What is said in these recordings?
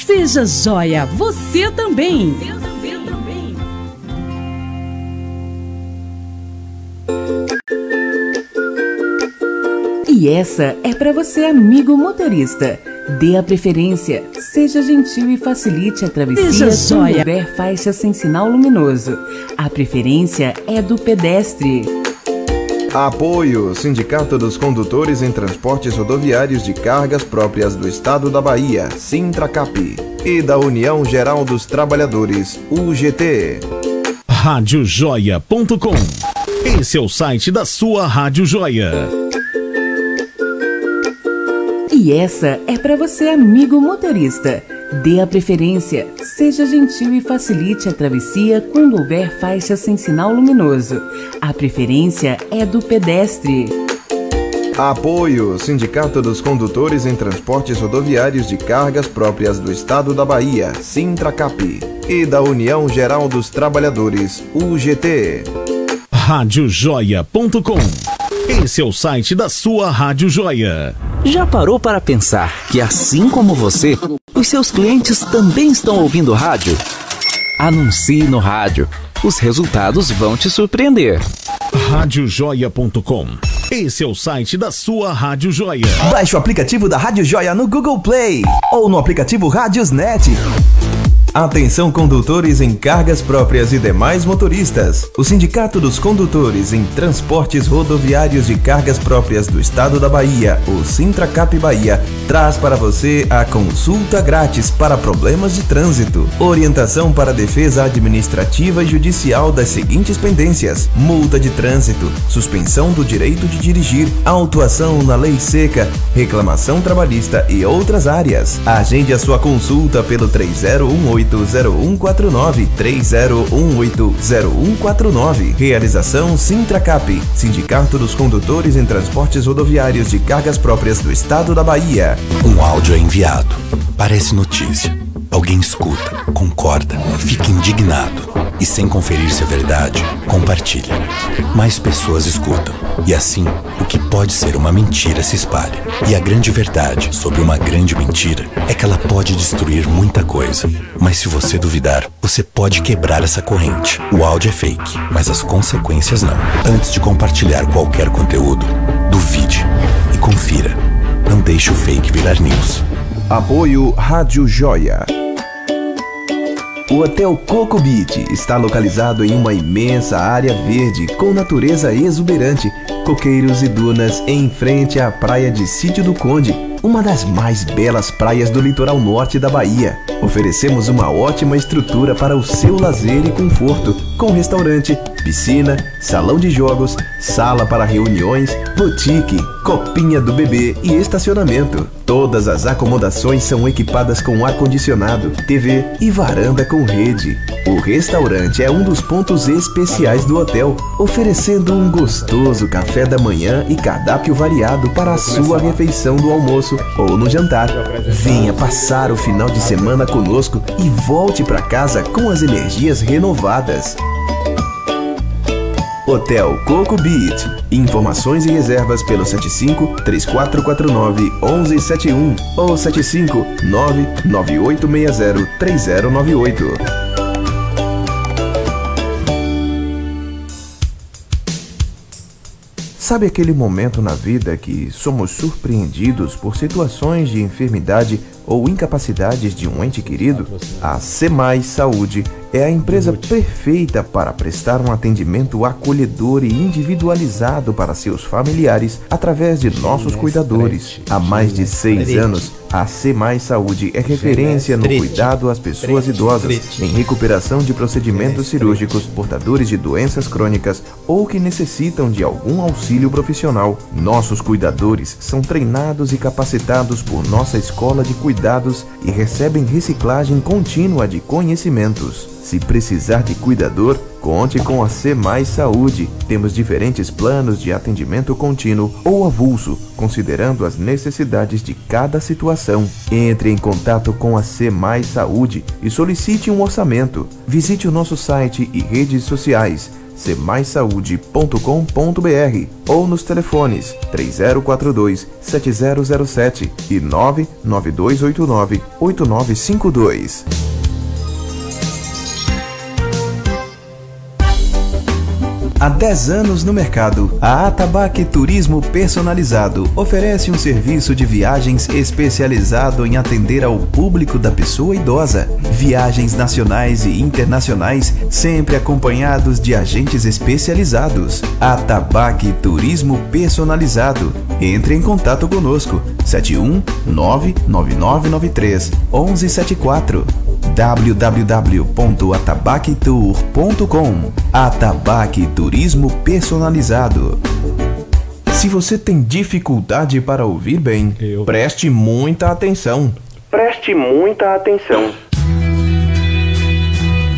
Seja joia, você também. E essa é para você, amigo motorista. Dê a preferência, seja gentil e facilite a travessia quando houver faixa sem sinal luminoso. A preferência é do pedestre. Apoio: Sindicato dos Condutores em Transportes Rodoviários de Cargas Próprias do Estado da Bahia, Sintracap, e da União Geral dos Trabalhadores, UGT. Radiojoia.com. Esse é o site da sua Rádio Joia. E essa é para você, amigo motorista. Dê a preferência, seja gentil e facilite a travessia quando houver faixa sem sinal luminoso. A preferência é do pedestre. Apoio: Sindicato dos Condutores em Transportes Rodoviários de Cargas Próprias do Estado da Bahia, Sintracap, e da União Geral dos Trabalhadores, UGT. Radiojoia.com. Esse é o site da sua Rádio Joia. Já parou para pensar que, assim como você, os seus clientes também estão ouvindo rádio? Anuncie no rádio. Os resultados vão te surpreender. Radiojoia.com. Esse é o site da sua Rádio Joia. Baixe o aplicativo da Rádio Joia no Google Play ou no aplicativo Radiosnet. Atenção, condutores em cargas próprias e demais motoristas. O Sindicato dos Condutores em Transportes Rodoviários de Cargas Próprias do Estado da Bahia, o Sintracap Bahia, traz para você a consulta grátis para problemas de trânsito. Orientação para a defesa administrativa e judicial das seguintes pendências: multa de trânsito, suspensão do direito de dirigir, autuação na lei seca, reclamação trabalhista e outras áreas. Agende a sua consulta pelo 3018-0149, 3018-0149. Realização Sintracap, Sindicato dos Condutores em Transportes Rodoviários de Cargas Próprias do Estado da Bahia. Um áudio é enviado. Parece notícia. Alguém escuta, concorda, fica indignado e, sem conferir se é verdade, compartilha. Mais pessoas escutam e, assim, o que pode ser uma mentira se espalha. E a grande verdade sobre uma grande mentira é que ela pode destruir muita coisa. Mas se você duvidar, você pode quebrar essa corrente. O áudio é fake, mas as consequências não. Antes de compartilhar qualquer conteúdo, duvide e confira. Não deixe o fake virar news. Apoio Rádio Joia. O Hotel Coco Beach está localizado em uma imensa área verde com natureza exuberante, coqueiros e dunas em frente à praia de Sítio do Conde, uma das mais belas praias do litoral norte da Bahia. Oferecemos uma ótima estrutura para o seu lazer e conforto, com restaurante, piscina, salão de jogos, sala para reuniões, boutique, copinha do bebê e estacionamento. Todas as acomodações são equipadas com ar-condicionado, TV e varanda com rede. O restaurante é um dos pontos especiais do hotel, oferecendo um gostoso café da manhã e cardápio variado para a sua refeição do almoço ou no jantar. Venha passar o final de semana conosco e volte para casa com as energias renovadas. Hotel Coco Beach. Informações e reservas pelo 75-3449-1171 ou 759-9860-3098. Sabe aquele momento na vida que somos surpreendidos por situações de enfermidade ou incapacidades de um ente querido? A Semais Saúde é a empresa perfeita para prestar um atendimento acolhedor e individualizado para seus familiares através de nossos cuidadores. Há mais de 6 anos, a Semais Saúde é referência no cuidado às pessoas idosas, em recuperação de procedimentos cirúrgicos, portadores de doenças crônicas ou que necessitam de algum auxílio profissional. Nossos cuidadores são treinados e capacitados por nossa escola de cuidados e recebem reciclagem contínua de conhecimentos. Se precisar de cuidador, conte com a Semais Saúde. Temos diferentes planos de atendimento contínuo ou avulso, considerando as necessidades de cada situação. Entre em contato com a Semais Saúde e solicite um orçamento. Visite o nosso site e redes sociais cmaisaude.com.br ou nos telefones 3042-7007 e 99289-8952. Há 10 anos no mercado, a Atabaque Turismo Personalizado oferece um serviço de viagens especializado em atender ao público da pessoa idosa. Viagens nacionais e internacionais, sempre acompanhados de agentes especializados. Atabaque Turismo Personalizado. Entre em contato conosco, 71999931174. www.atabaquetour.com. Atabaque Turismo Personalizado. Se você tem dificuldade para ouvir bem, preste muita atenção. Preste muita atenção.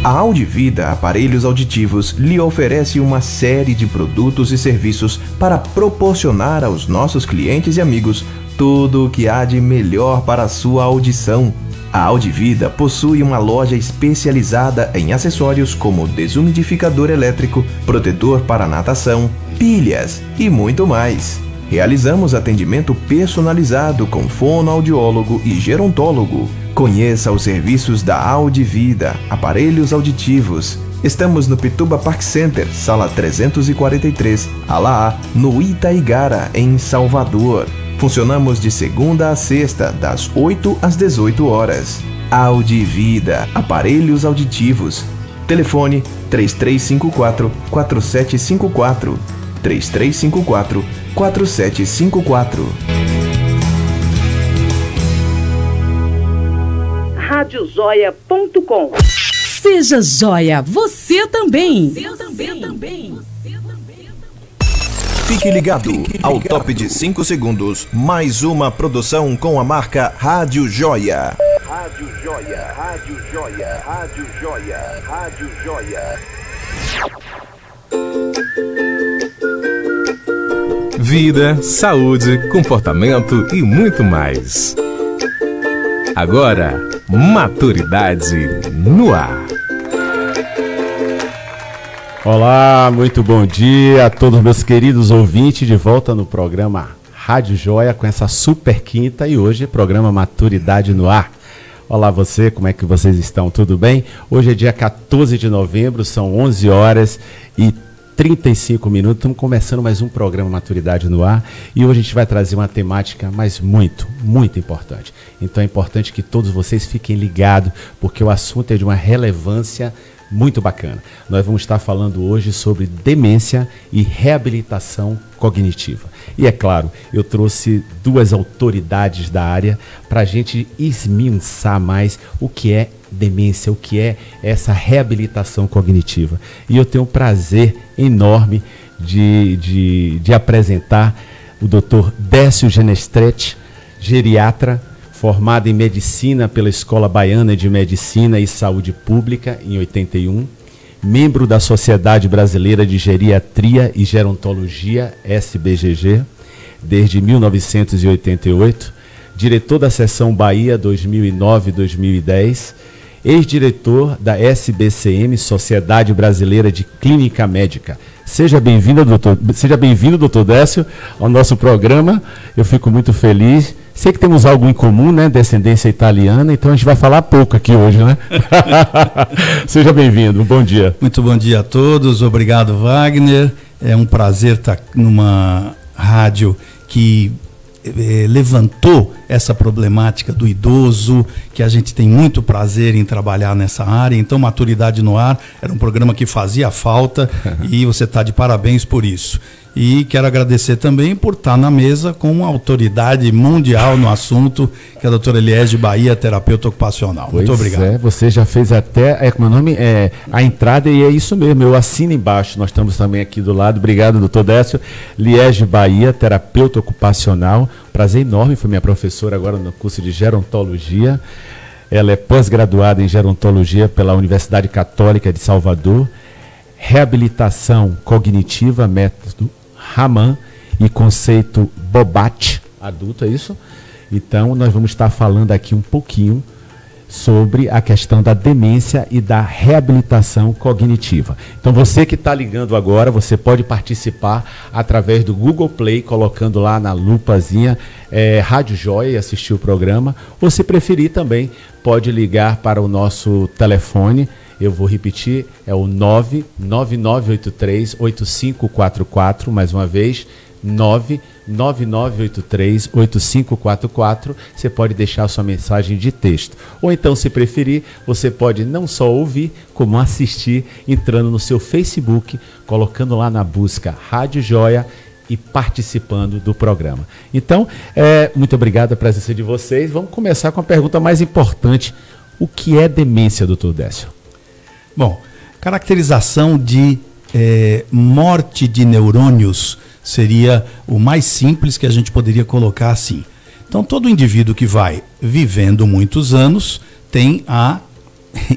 A Audivida Aparelhos Auditivos lhe oferece uma série de produtos e serviços para proporcionar aos nossos clientes e amigos tudo o que há de melhor para a sua audição. A Audivida possui uma loja especializada em acessórios como desumidificador elétrico, protetor para natação, pilhas e muito mais. Realizamos atendimento personalizado com fonoaudiólogo e gerontólogo. Conheça os serviços da Audivida Aparelhos Auditivos. Estamos no Pituba Park Center, sala 343, ala A, no Itaigara, em Salvador. Funcionamos de segunda a sexta, das 8 às 18 horas. Audivida Aparelhos Auditivos. Telefone 3354-4754. 3354-4754. Radiojoia.com. Seja joia, você também. Fique ligado ao top de 5 segundos. Mais uma produção com a marca Rádio Joia. Rádio Joia, Rádio Joia, Rádio Joia, Rádio Joia. Vida, saúde, comportamento e muito mais. Agora, Maturidade no Ar. Olá, muito bom dia a todos meus queridos ouvintes, de volta no programa Rádio Joia com essa super quinta e hoje programa Maturidade no Ar. Olá você, como é que vocês estão? Tudo bem? Hoje é dia 14 de novembro, são 11 horas e 35 minutos, estamos começando mais um programa Maturidade no Ar e hoje a gente vai trazer uma temática, mas muito importante. Então é importante que todos vocês fiquem ligados, porque o assunto é de uma relevância muito bacana. Nós vamos estar falando hoje sobre demência e reabilitação cognitiva. E é claro, eu trouxe duas autoridades da área para a gente esmiuçar mais o que é demência, o que é essa reabilitação cognitiva. E eu tenho um prazer enorme de apresentar o Dr. Décio Genestretti, geriatra, formado em Medicina pela Escola Baiana de Medicina e Saúde Pública em 81, membro da Sociedade Brasileira de Geriatria e Gerontologia, SBGG, desde 1988, diretor da Seção Bahia 2009-2010, ex-diretor da SBCM, Sociedade Brasileira de Clínica Médica. Seja bem-vindo, doutor Décio, ao nosso programa. Eu fico muito feliz. Sei que temos algo em comum, né? Descendência italiana, então a gente vai falar pouco aqui hoje, né? Seja bem-vindo, bom dia. Muito bom dia a todos, obrigado, Wagner. É um prazer estar numa rádio que levantou essa problemática do idoso, que a gente tem muito prazer em trabalhar nessa área. Então, Maturidade no Ar era um programa que fazia falta e você está de parabéns por isso. E quero agradecer também por estar na mesa com uma autoridade mundial no assunto, que é a doutora Liege Bahia, terapeuta ocupacional. Muito obrigado. Você já fez até, como é o nome? A entrada, e é isso mesmo, eu assino embaixo, nós estamos também aqui do lado. Obrigado, doutor Décio. Liege Bahia, terapeuta ocupacional, prazer enorme, foi minha professora agora no curso de gerontologia. Ela é pós-graduada em gerontologia pela Universidade Católica de Salvador, reabilitação cognitiva, método Raman e conceito Bobat, adulto, é isso? Então, nós vamos estar falando aqui um pouquinho sobre a questão da demência e da reabilitação cognitiva. Então você que está ligando agora, você pode participar através do Google Play, colocando lá na lupazinha Rádio Joia e assistir o programa, ou se preferir também pode ligar para o nosso telefone. Eu vou repetir, é o 99983-8544, mais uma vez, 99983-8544. Você pode deixar sua mensagem de texto. Ou então, se preferir, você pode não só ouvir, como assistir, entrando no seu Facebook, colocando lá na busca Rádio Joia e participando do programa. Então, muito obrigado pela presença de vocês. Vamos começar com a pergunta mais importante. O que é demência, doutor Décio? Bom, caracterização de morte de neurônios seria o mais simples que a gente poderia colocar assim. Então, todo indivíduo que vai vivendo muitos anos tem a,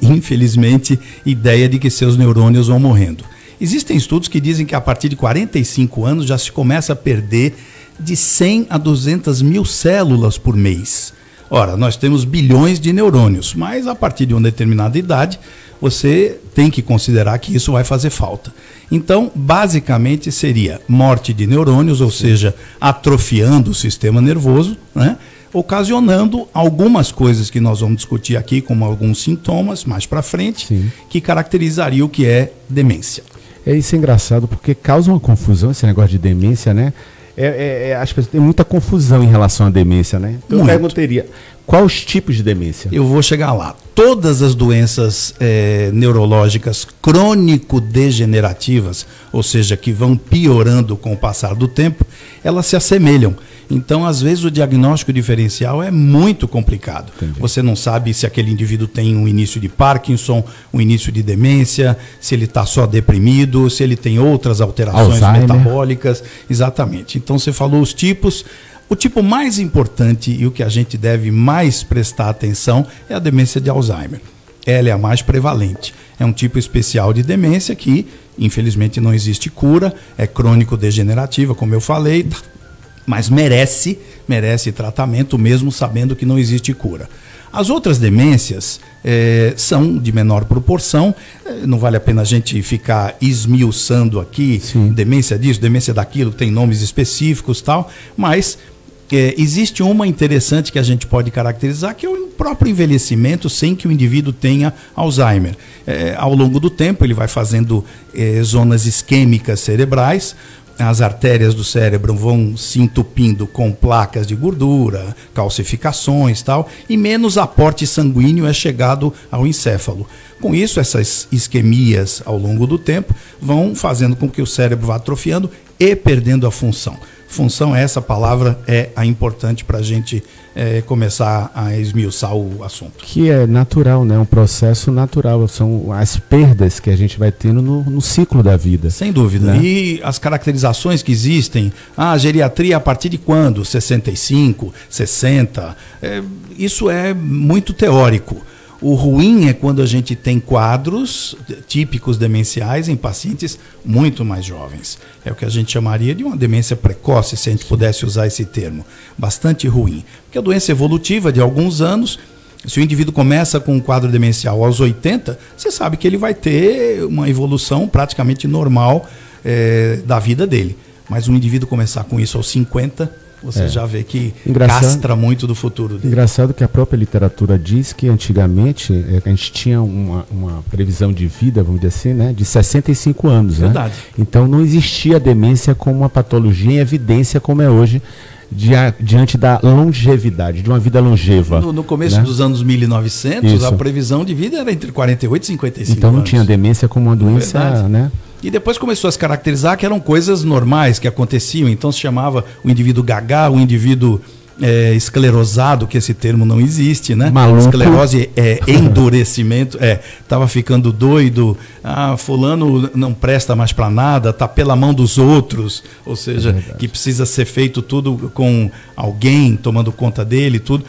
infelizmente, ideia de que seus neurônios vão morrendo. Existem estudos que dizem que a partir de 45 anos já se começa a perder de 100 a 200 mil células por mês. Ora, nós temos bilhões de neurônios, mas a partir de uma determinada idade, você tem que considerar que isso vai fazer falta. Então, basicamente, seria morte de neurônios, ou seja, atrofiando o sistema nervoso, né? Ocasionando algumas coisas que nós vamos discutir aqui, como alguns sintomas mais para frente, sim, que caracterizariam o que é demência. Isso é engraçado porque causa uma confusão esse negócio de demência, né? As pessoas têm muita confusão em relação à demência, né? Então eu perguntaria, quais os tipos de demência? Eu vou chegar lá. Todas as doenças neurológicas crônico-degenerativas, ou seja, que vão piorando com o passar do tempo, elas se assemelham. Então, às vezes, o diagnóstico diferencial é muito complicado. Entendi. Você não sabe se aquele indivíduo tem um início de Parkinson, um início de demência, se ele está só deprimido, se ele tem outras alterações metabólicas. Exatamente. Então, você falou os tipos. O tipo mais importante e o que a gente deve mais prestar atenção é a demência de Alzheimer. Ela é a mais prevalente. É um tipo especial de demência que, infelizmente, não existe cura, é crônico-degenerativa, como eu falei, mas merece tratamento mesmo sabendo que não existe cura. As outras demências são de menor proporção, não vale a pena a gente ficar esmiuçando aqui, sim, demência disso, demência daquilo, tem nomes específicos e tal, mas existe uma interessante que a gente pode caracterizar, que é o próprio envelhecimento sem que o indivíduo tenha Alzheimer. Ao longo do tempo ele vai fazendo zonas isquêmicas cerebrais, as artérias do cérebro vão se entupindo com placas de gordura, calcificações e tal, e menos aporte sanguíneo é chegado ao encéfalo. Com isso, essas isquemias ao longo do tempo vão fazendo com que o cérebro vá atrofiando e perdendo a função. Função, essa palavra é a importante para a gente começar a esmiuçar o assunto. Que é natural, né? Um processo natural, são as perdas que a gente vai tendo no ciclo da vida. Sem dúvida. Né? E as caracterizações que existem, a geriatria a partir de quando? 65, 60, isso é muito teórico. O ruim é quando a gente tem quadros típicos demenciais em pacientes muito mais jovens. É o que a gente chamaria de uma demência precoce, se a gente pudesse usar esse termo. Bastante ruim. Porque a doença evolutiva de alguns anos, se o indivíduo começa com um quadro demencial aos 80, você sabe que ele vai ter uma evolução praticamente normal da vida dele. Mas um indivíduo começar com isso aos 50... você já vê que castra muito do futuro dele. Engraçado que a própria literatura diz que antigamente a gente tinha uma previsão de vida, vamos dizer assim, né, de 65 anos. Verdade. Né? Então não existia a demência como uma patologia em evidência como é hoje, diante da longevidade, de uma vida longeva. No começo, né, dos anos 1900, isso, a previsão de vida era entre 48 e 55 anos. Então não tinha demência como uma doença, né? E depois começou a se caracterizar que eram coisas normais que aconteciam. Então se chamava o indivíduo gaga, o indivíduo esclerosado, que esse termo não existe, né? Maluco. Esclerose é endurecimento, estava ficando doido, fulano não presta mais para nada, tá pela mão dos outros, ou seja, que precisa ser feito tudo com alguém tomando conta dele, tudo.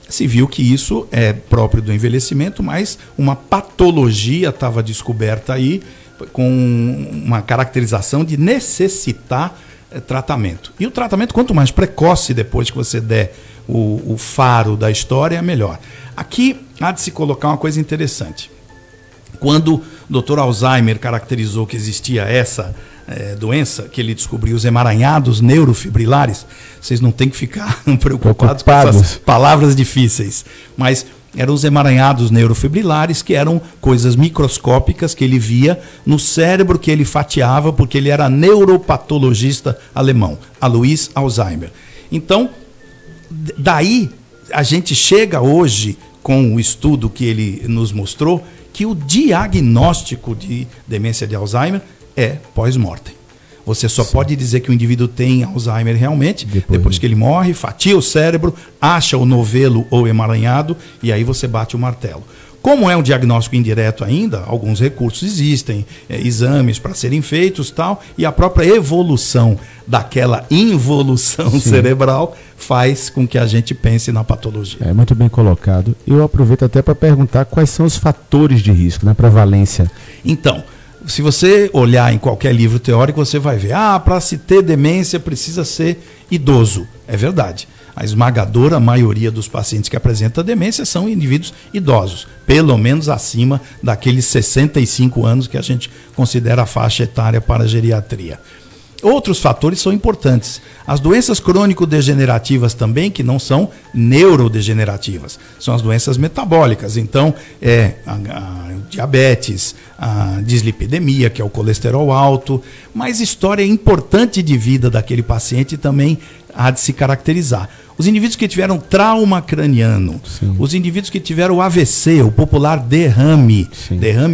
Se viu que isso é próprio do envelhecimento, mas uma patologia estava descoberta aí, com uma caracterização de necessitar tratamento. E o tratamento, quanto mais precoce depois que você der o faro da história, é melhor. Aqui há de se colocar uma coisa interessante. Quando o Dr. Alzheimer caracterizou que existia essa doença, que ele descobriu os emaranhados neurofibrilares, vocês não têm que ficar preocupados com essas palavras difíceis, mas eram os emaranhados neurofibrilares, que eram coisas microscópicas que ele via no cérebro, que ele fatiava, porque ele era neuropatologista alemão, Alois Alzheimer. Então, daí a gente chega hoje, com o estudo que ele nos mostrou, que o diagnóstico de demência de Alzheimer é pós-mortem. Você só pode dizer que o indivíduo tem Alzheimer realmente depois que ele morre, fatia o cérebro, acha o novelo ou emaranhado e aí você bate o martelo. Como é um diagnóstico indireto ainda, alguns recursos existem, exames para serem feitos tal, e a própria evolução daquela involução cerebral faz com que a gente pense na patologia. É muito bem colocado. Eu aproveito até para perguntar quais são os fatores de risco, né, prevalência. Então, se você olhar em qualquer livro teórico, você vai ver, para se ter demência precisa ser idoso. É verdade. A esmagadora maioria dos pacientes que apresentam demência são indivíduos idosos, pelo menos acima daqueles 65 anos que a gente considera a faixa etária para a geriatria. Outros fatores são importantes. As doenças crônico-degenerativas também, que não são neurodegenerativas, são as doenças metabólicas. Então, a diabetes, a dislipidemia, que é o colesterol alto, mas história importante de vida daquele paciente também há de se caracterizar. Os indivíduos que tiveram trauma craniano, os indivíduos que tiveram o AVC, o popular derrame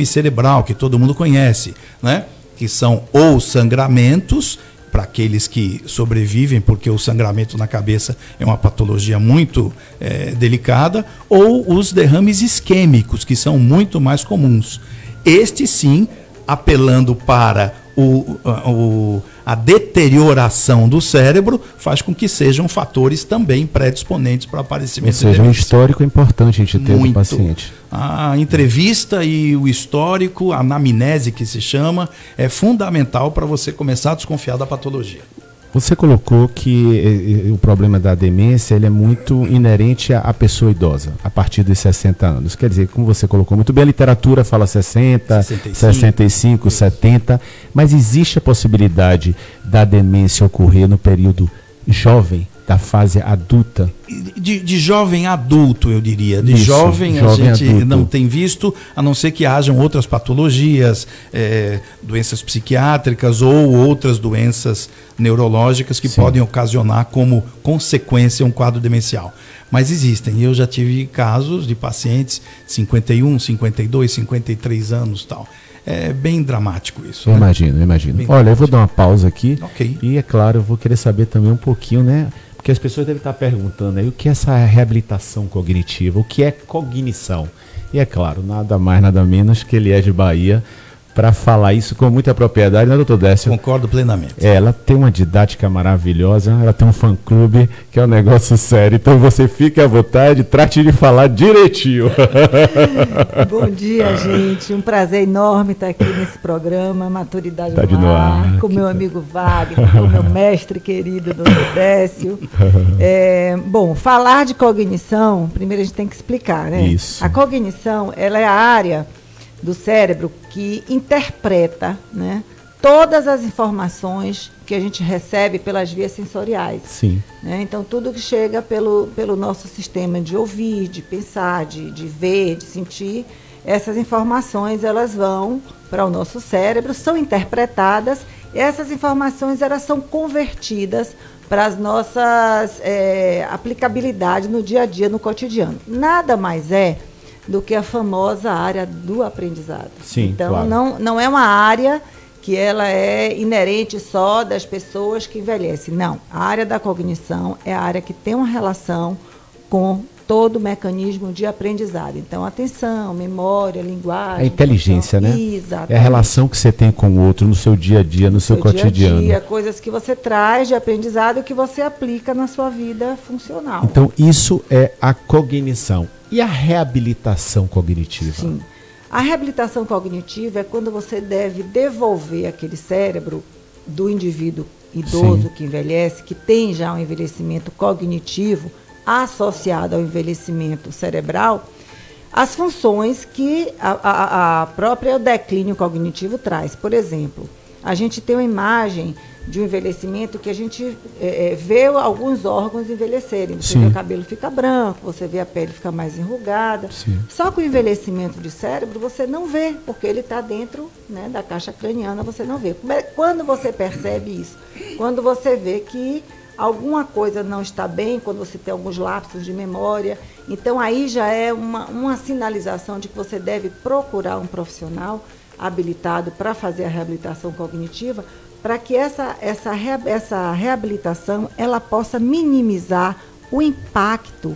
cerebral, que todo mundo conhece, né? Que são ou sangramentos, para aqueles que sobrevivem, porque o sangramento na cabeça é uma patologia muito delicada, ou os derrames isquêmicos, que são muito mais comuns. Este sim, apelando para a deterioração do cérebro, faz com que sejam fatores também predisponentes para aparecimento de demência. Ou seja, um histórico é importante a gente ter do paciente. A entrevista e o histórico, a anamnese que se chama, é fundamental para você começar a desconfiar da patologia. Você colocou que o problema da demência ele é muito inerente à pessoa idosa, a partir dos 60 anos. Quer dizer, como você colocou muito bem, a literatura fala 60, 65, 70, mas existe a possibilidade da demência ocorrer no período jovem, da fase adulta? De jovem adulto, eu diria. De jovem a gente adulto não tem visto, a não ser que hajam outras patologias, doenças psiquiátricas ou outras doenças neurológicas que podem ocasionar como consequência um quadro demencial. Mas existem. Eu já tive casos de pacientes 51, 52, 53 anos e tal. É bem dramático isso. Eu imagino. Bem Olha, eu vou dar uma pausa aqui. E é claro, eu vou querer saber também um pouquinho, né? Porque as pessoas devem estar perguntando aí o que é essa reabilitação cognitiva, o que é cognição. E é claro, nada mais, nada menos que ele é de Bahia para falar isso com muita propriedade, né, doutor Décio? Concordo plenamente. Ela tem uma didática maravilhosa, ela tem um fã-clube que é um negócio sério, então você fique à vontade, trate de falar direitinho. Bom dia, gente, um prazer enorme estar aqui nesse programa, Maturidade no Ar, com meu amigo Wagner, com meu mestre querido, doutor Décio. Bom, falar de cognição, primeiro a gente tem que explicar, né? Isso. A cognição, ela é a área do cérebro que interpreta, né, todas as informações que a gente recebe pelas vias sensoriais. Sim. Né? Então, tudo que chega pelo nosso sistema de ouvir, de pensar, de ver, de sentir, essas informações elas vão para o nosso cérebro, são interpretadas, e essas informações elas são convertidas para as nossas aplicabilidades no dia a dia, no cotidiano. Nada mais do que a famosa área do aprendizado. Sim, então, claro. não é uma área que ela é inerente só das pessoas que envelhecem. Não, a área da cognição é a área que tem uma relação com todo o mecanismo de aprendizado. Então, atenção, memória, linguagem... A inteligência, né? Exatamente. É a relação que você tem com o outro no seu dia a dia, no seu cotidiano. Dia a dia, coisas que você traz de aprendizado que você aplica na sua vida funcional. Então, isso é a cognição. E a reabilitação cognitiva? Sim. A reabilitação cognitiva é quando você deve devolver aquele cérebro do indivíduo idoso que envelhece, que tem já um envelhecimento cognitivo associado ao envelhecimento cerebral, as funções que a própria declínio cognitivo traz. Por exemplo, a gente tem uma imagem de um envelhecimento que a gente vê alguns órgãos envelhecerem. Você vê o cabelo fica branco, você vê a pele ficar mais enrugada. Sim. Só que o envelhecimento de cérebro você não vê, porque ele está dentro, né, da caixa craniana, você não vê. Quando você percebe isso? Quando você vê que alguma coisa não está bem, quando você tem alguns lapsos de memória. Então, aí já é uma sinalização de que você deve procurar um profissional habilitado para fazer a reabilitação cognitiva, para que essa reabilitação ela possa minimizar o impacto,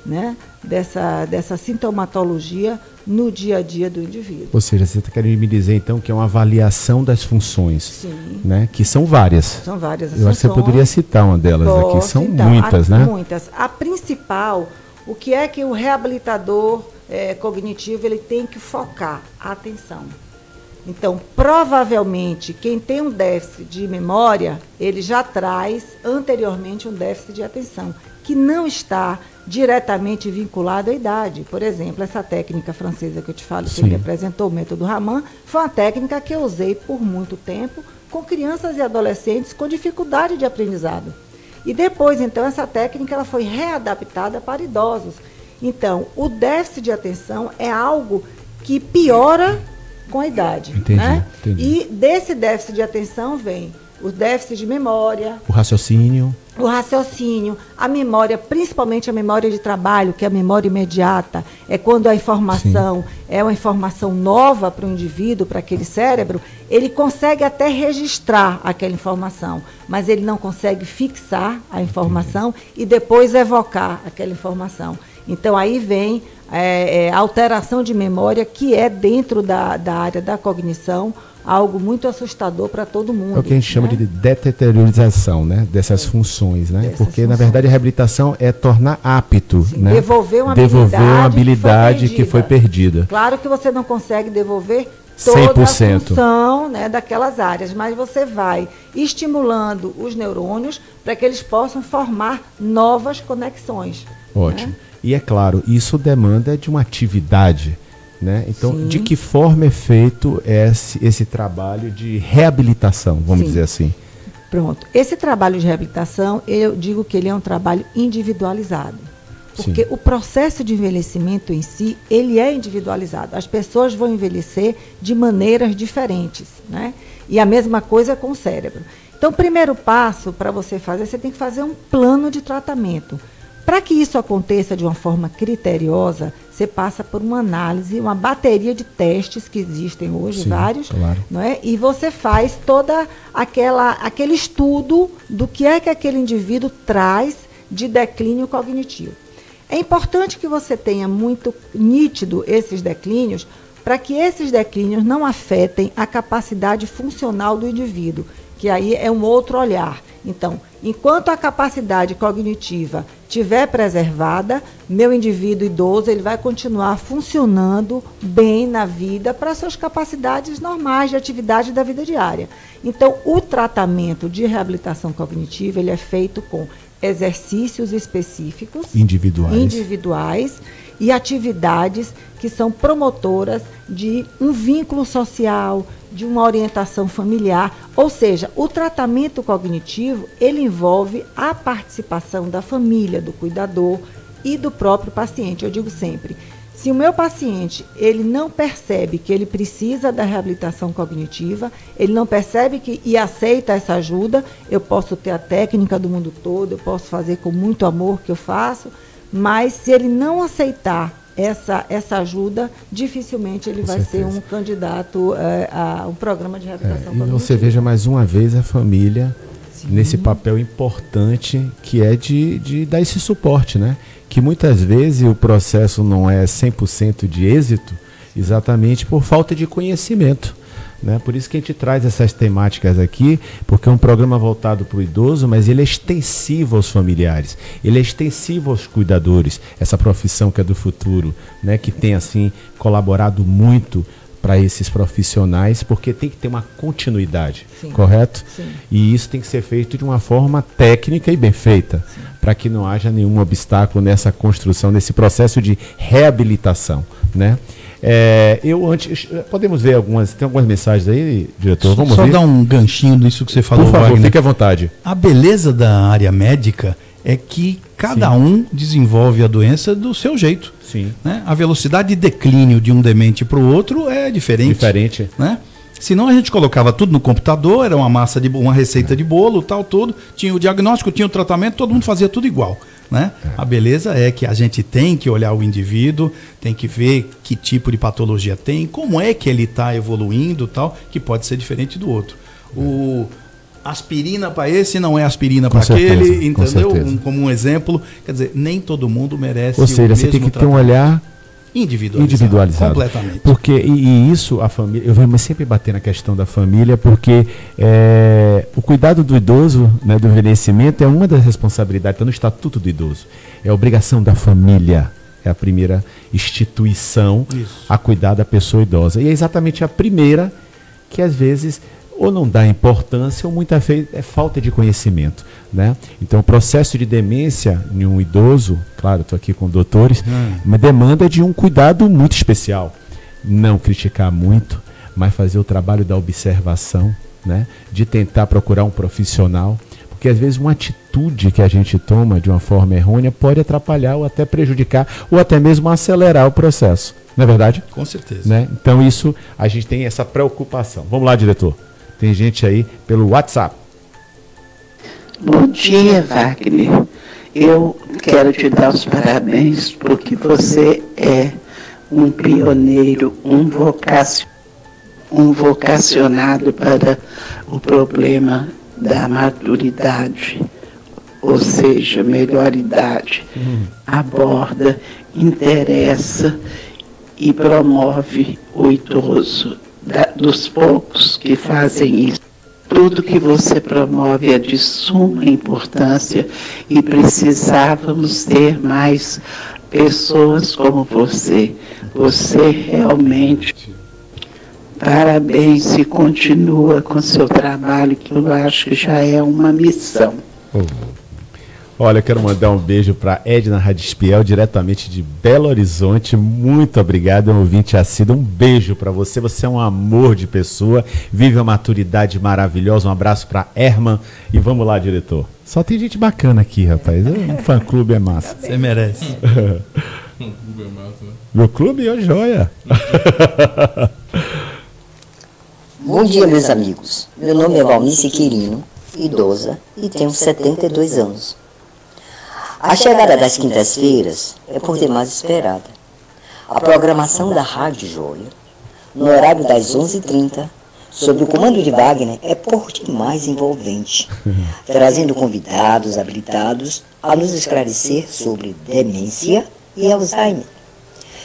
né, dessa sintomatologia no dia a dia do indivíduo. Ou seja, você está querendo me dizer então que é uma avaliação das funções, né, que são várias. São várias as funções. Eu acho que você poderia citar uma delas aqui, são então, muitas, né? Muitas. A principal, o que é que o reabilitador cognitivo ele tem que focar? A atenção. Então, provavelmente, quem tem um déficit de memória, ele já traz anteriormente um déficit de atenção, que não está diretamente vinculado à idade. Por exemplo, essa técnica francesa que eu te falo, que ele apresentou, o método Raman, foi uma técnica que eu usei por muito tempo com crianças e adolescentes com dificuldade de aprendizado. E depois, então, essa técnica ela foi readaptada para idosos. Então, o déficit de atenção é algo que piora com a idade. Entendi, né? Entendi. E desse déficit de atenção vem o déficit de memória, o raciocínio, a memória, principalmente a memória de trabalho, que é a memória imediata, é quando a informação é uma informação nova para o indivíduo, para aquele cérebro, ele consegue até registrar aquela informação, mas ele não consegue fixar a informação e depois evocar aquela informação. Então, aí vem a alteração de memória, que é dentro da área da cognição, algo muito assustador para todo mundo. É o que a gente chama de deteriorização, né, dessas funções, né? Porque, na verdade, a reabilitação é tornar apto, né? Devolver uma habilidade que foi perdida. Claro que você não consegue devolver toda 100%. A função, né, daquelas áreas, mas você vai estimulando os neurônios para que eles possam formar novas conexões. Ótimo. Né? E é claro, isso demanda de uma atividade, né? Então, de que forma é feito esse trabalho de reabilitação, vamos dizer assim? Pronto. Esse trabalho de reabilitação, eu digo que ele é um trabalho individualizado. Porque o processo de envelhecimento em si, ele é individualizado. As pessoas vão envelhecer de maneiras diferentes, né? E a mesma coisa com o cérebro. Então, o primeiro passo para você fazer, você tem que fazer um plano de tratamento. Para que isso aconteça de uma forma criteriosa, você passa por uma análise, uma bateria de testes que existem hoje, vários, não é? E você faz toda aquele estudo do que é que aquele indivíduo traz de declínio cognitivo. É importante que você tenha muito nítido esses declínios, para que esses declínios não afetem a capacidade funcional do indivíduo, que aí é um outro olhar. Então, enquanto a capacidade cognitiva estiver preservada, meu indivíduo idoso ele vai continuar funcionando bem na vida para suas capacidades normais de atividade da vida diária. Então, o tratamento de reabilitação cognitiva ele é feito com exercícios específicos, individuais e atividades que são promotoras de um vínculo social, de uma orientação familiar, ou seja, o tratamento cognitivo, ele envolve a participação da família, do cuidador e do próprio paciente. Eu digo sempre, se o meu paciente, ele não percebe que ele precisa da reabilitação cognitiva, ele não percebe e aceita essa ajuda, eu posso ter a técnica do mundo todo, eu posso fazer com muito amor que eu faço, mas se ele não aceitar essa ajuda, dificilmente ele vai ser um candidato a um programa de reabilitação cognitiva. E você veja mais uma vez a família nesse papel importante que é de dar esse suporte, né? Que muitas vezes o processo não é 100% de êxito exatamente por falta de conhecimento, né? Por isso que a gente traz essas temáticas aqui, porque é um programa voltado para o idoso, mas ele é extensivo aos familiares, ele é extensivo aos cuidadores, essa profissão que é do futuro, né? Que tem assim colaborado muito para esses profissionais, porque tem que ter uma continuidade, Sim. correto? Sim. E isso tem que ser feito de uma forma técnica e bem feita, para que não haja nenhum obstáculo nessa construção, nesse processo de reabilitação, né? Podemos ver tem algumas mensagens aí, diretor? Vamos só ver? dar um ganchinho nisso que você falou, Por favor, Wagner. fique à vontade. A beleza da área médica é que cada um desenvolve a doença do seu jeito. Sim. Né? A velocidade de declínio de um demente para o outro é diferente. Né? Senão a gente colocava tudo no computador, era uma receita de bolo, tal, tudo. Tinha o diagnóstico, tinha o tratamento, todo mundo fazia tudo igual. Né? A beleza é que a gente tem que olhar o indivíduo, tem que ver que tipo de patologia tem, como é que ele está evoluindo, tal, que pode ser diferente do outro. O aspirina para esse não é aspirina para aquele, entendeu? Como um exemplo, quer dizer, nem todo mundo merece. Ou seja, você tem que ter um olhar individualizado. Completamente. Porque, e isso, a família, eu venho sempre bater na questão da família, porque o cuidado do idoso, né, do envelhecimento, é uma das responsabilidades, está no Estatuto do Idoso. É a obrigação da família, é a primeira instituição a cuidar da pessoa idosa. E é exatamente a primeira que, às vezes, ou não dá importância, ou muitas vezes é falta de conhecimento, né? Então, o processo de demência em um idoso, claro, estou aqui com doutores, uma demanda de um cuidado muito especial. Não criticar muito, mas fazer o trabalho da observação, né? De tentar procurar um profissional, porque às vezes uma atitude que a gente toma de uma forma errônea pode atrapalhar ou até prejudicar, ou até mesmo acelerar o processo. Não é verdade? Com certeza. Né? Então, isso, a gente tem essa preocupação. Vamos lá, diretor. Tem gente aí pelo WhatsApp. Bom dia, Wagner. Eu quero te dar os parabéns porque você é um pioneiro, um vocacionado para o problema da maturidade, ou seja, melhor idade. Aborda, interessa e promove o idoso. Dos poucos que fazem isso. Tudo que você promove é de suma importância e precisávamos ter mais pessoas como você. Você realmente, parabéns e continua com seu trabalho, que eu acho que já é uma missão. Olha, eu quero mandar um beijo para Edna Radispiel, diretamente de Belo Horizonte. Muito obrigado, é um ouvinte assíduo. Um beijo para você. Você é um amor de pessoa, vive uma maturidade maravilhosa. Um abraço para Herman. E vamos lá, diretor. Só tem gente bacana aqui, rapaz. O fã-clube é massa. Você merece. Meu clube é joia. Bom dia, meus amigos. Meu nome é Valnice Quirino, idosa, e tenho 72 anos. A chegada das quintas-feiras é por demais esperada. A programação da Rádio Joia, no horário das 11h30, sob o comando de Wagner, é por demais envolvente, trazendo convidados habilitados a nos esclarecer sobre demência e Alzheimer.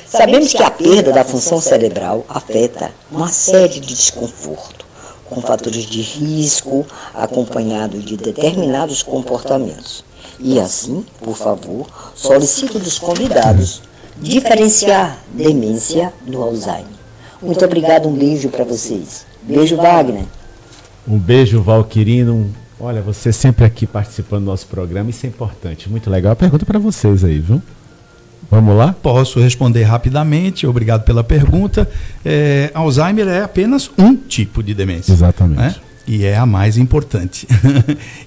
Sabemos que a perda da função cerebral afeta uma série de desconforto, com fatores de risco acompanhado de determinados comportamentos. E assim, por favor, solicito dos convidados diferenciar demência do Alzheimer. Muito obrigado, um beijo para vocês. Beijo, Wagner. Um beijo, Valquirino. Olha, você sempre aqui participando do nosso programa, isso é importante, muito legal. Pergunta para vocês aí, viu? Vamos lá? Posso responder rapidamente, obrigado pela pergunta. Alzheimer é apenas um tipo de demência. Exatamente. Né? E é a mais importante.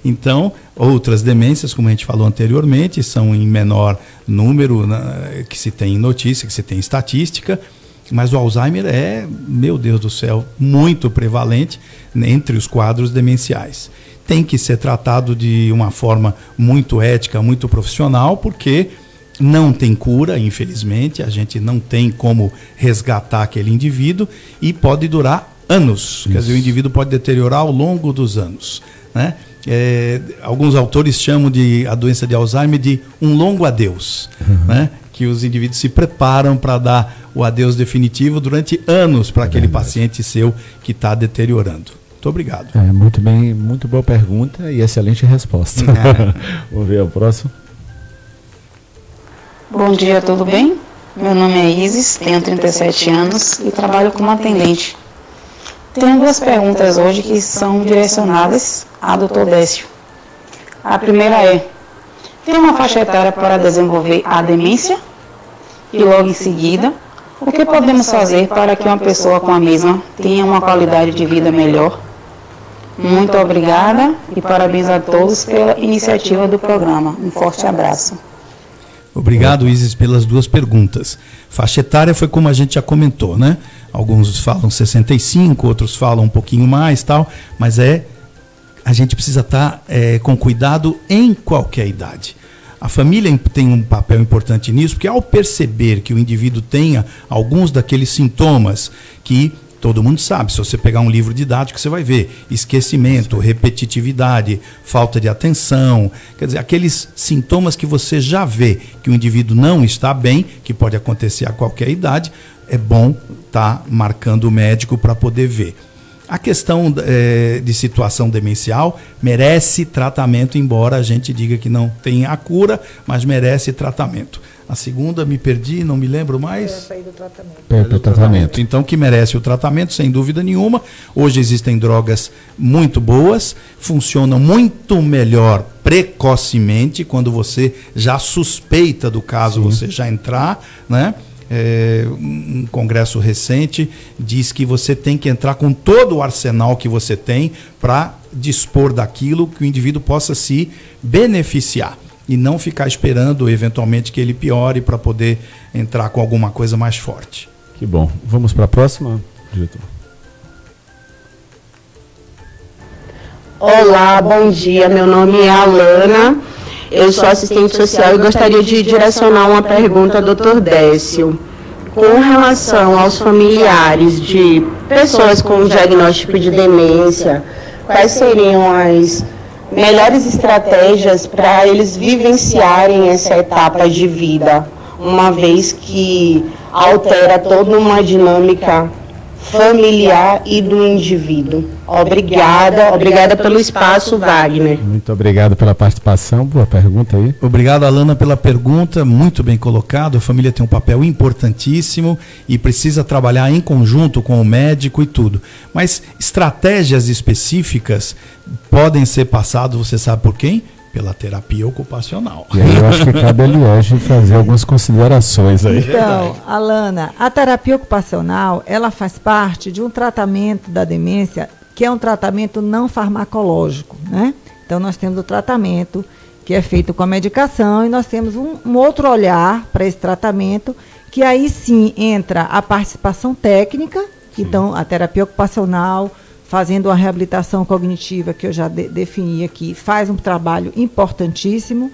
Então, outras demências, como a gente falou anteriormente, são em menor número, que se tem notícia, que se tem estatística, mas o Alzheimer é, meu Deus do céu, muito prevalente entre os quadros demenciais. Tem que ser tratado de uma forma muito ética, muito profissional, porque não tem cura, infelizmente, a gente não tem como resgatar aquele indivíduo e pode durar anos. Isso. Quer dizer, o indivíduo pode deteriorar ao longo dos anos, né? Alguns autores chamam a doença de Alzheimer de um longo adeus, né? Que os indivíduos se preparam para dar o adeus definitivo durante anos para aquele paciente seu que está deteriorando. Muito obrigado. Muito bem, muito boa pergunta e excelente resposta. Vamos ver o próximo. Bom dia, tudo bem? Meu nome é Isis, tenho 37 anos e trabalho como atendente. Tenho duas perguntas hoje que são direcionadas a Dr. Décio. A primeira é: tem uma faixa etária para desenvolver a demência? E logo em seguida, o que podemos fazer para que uma pessoa com a mesma tenha uma qualidade de vida melhor? Muito obrigada e parabéns a todos pela iniciativa do programa. Um forte abraço. Obrigado, Isis, pelas duas perguntas. Faixa etária foi como a gente já comentou, né? Alguns falam 65, outros falam um pouquinho mais, tal, mas a gente precisa estar com cuidado em qualquer idade. A família tem um papel importante nisso, porque ao perceber que o indivíduo tenha alguns daqueles sintomas que todo mundo sabe, se você pegar um livro didático, você vai ver esquecimento, repetitividade, falta de atenção, quer dizer, aqueles sintomas que você já vê que o indivíduo não está bem, que pode acontecer a qualquer idade, é bom estar marcando o médico para poder ver. A questão de situação demencial merece tratamento, embora a gente diga que não tem a cura, mas merece tratamento. A segunda, me perdi, não me lembro mais. Pelo tratamento. Então, que merece o tratamento, sem dúvida nenhuma. Hoje existem drogas muito boas, funcionam muito melhor precocemente, quando você já suspeita do caso, você já entrar, né? Um congresso recente diz que você tem que entrar com todo o arsenal que você tem para dispor daquilo que o indivíduo possa se beneficiar e não ficar esperando eventualmente que ele piore para poder entrar com alguma coisa mais forte. Que bom. Vamos para a próxima, diretor. Olá, bom dia. Meu nome é Alana. Eu sou assistente social e gostaria de direcionar uma pergunta ao Dr. Décio. Com relação aos familiares de pessoas com diagnóstico de demência, quais seriam as melhores estratégias para eles vivenciarem essa etapa de vida, uma vez que altera toda uma dinâmica familiar e do indivíduo? Obrigada pelo espaço, Wagner. Muito obrigado pela participação, boa pergunta aí. Obrigado, Alana, pela pergunta, muito bem colocado. A família tem um papel importantíssimo e precisa trabalhar em conjunto com o médico e tudo. Mas estratégias específicas podem ser passadas, você sabe por quem? Pela terapia ocupacional. E aí eu acho que cabe a Liege fazer algumas considerações aí. Então, Alana, a terapia ocupacional, ela faz parte de um tratamento da demência que é um tratamento não farmacológico, né? Então, nós temos o tratamento que é feito com a medicação e nós temos um outro olhar para esse tratamento, que aí sim entra a participação técnica, então a terapia ocupacional, fazendo uma reabilitação cognitiva, que eu já defini aqui, faz um trabalho importantíssimo.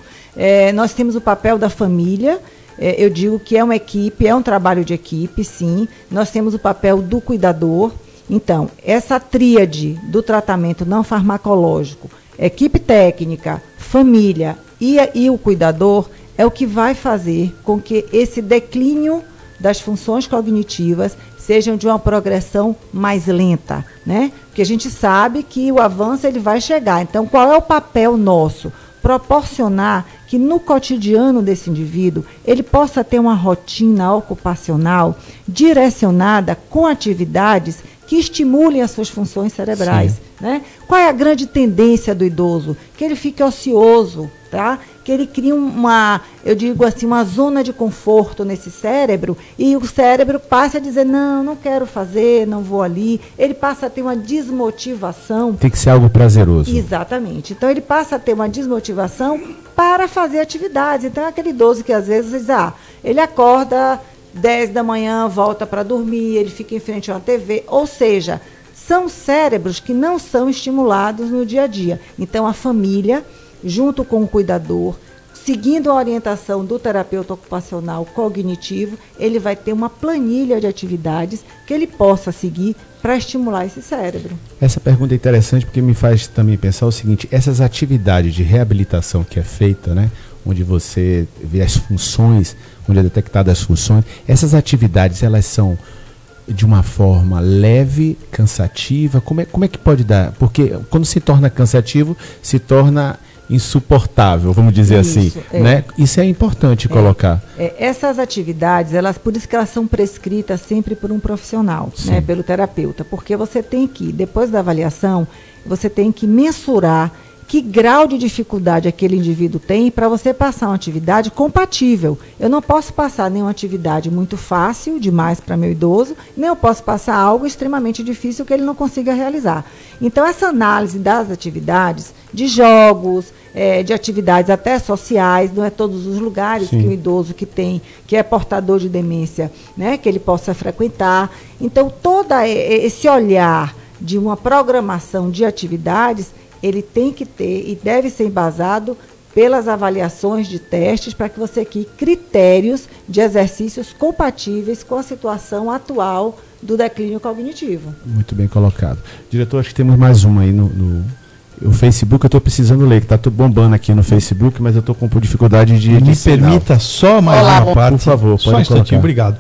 Nós temos o papel da família, eu digo que é uma equipe, é um trabalho de equipe, sim. Nós temos o papel do cuidador. Então, essa tríade do tratamento não farmacológico, equipe técnica, família e o cuidador, é o que vai fazer com que esse declínio das funções cognitivas sejam de uma progressão mais lenta, né? Porque a gente sabe que o avanço ele vai chegar. Então, qual é o papel nosso? Proporcionar que no cotidiano desse indivíduo ele possa ter uma rotina ocupacional direcionada com atividades que estimulem as suas funções cerebrais, né? Qual é a grande tendência do idoso? Que ele fique ocioso, tá? Que ele crie uma zona de conforto nesse cérebro e o cérebro passa a dizer, não quero fazer, não vou ali. Ele passa a ter uma desmotivação. Tem que ser algo prazeroso. Exatamente. Então, ele passa a ter uma desmotivação para fazer atividades. Então, é aquele idoso que às vezes, ele acorda 10 da manhã, volta para dormir, ele fica em frente a uma TV, ou seja, são cérebros que não são estimulados no dia a dia. Então, a família, junto com o cuidador, seguindo a orientação do terapeuta ocupacional cognitivo, ele vai ter uma planilha de atividades que ele possa seguir para estimular esse cérebro. Essa pergunta é interessante porque me faz também pensar o seguinte, essas atividades de reabilitação que é feita, né, onde você vê as funções, onde é detectada as funções, essas atividades, elas são de uma forma leve, cansativa? Como é que pode dar? Porque quando se torna cansativo, se torna insuportável, vamos dizer assim, né? Isso é importante colocar. Essas atividades, por isso que elas são prescritas sempre por um profissional, né, pelo terapeuta, porque você tem que, depois da avaliação, você tem que mensurar que grau de dificuldade aquele indivíduo tem para você passar uma atividade compatível. Eu não posso passar nenhuma atividade muito fácil demais para meu idoso, nem eu posso passar algo extremamente difícil que ele não consiga realizar. Então, essa análise das atividades, de jogos, de atividades até sociais, não é todos os lugares que o idoso que é portador de demência, né, que ele possa frequentar. Então, todo esse olhar de uma programação de atividades, ele tem que ter e deve ser embasado pelas avaliações de testes para que você crie critérios de exercícios compatíveis com a situação atual do declínio cognitivo. Muito bem colocado. Diretor, acho que temos mais uma aí no Facebook. Eu estou precisando ler, que está tudo bombando aqui no Facebook, mas eu estou com dificuldade de Me permita só mais uma parte. Por favor, só um instantinho, obrigado.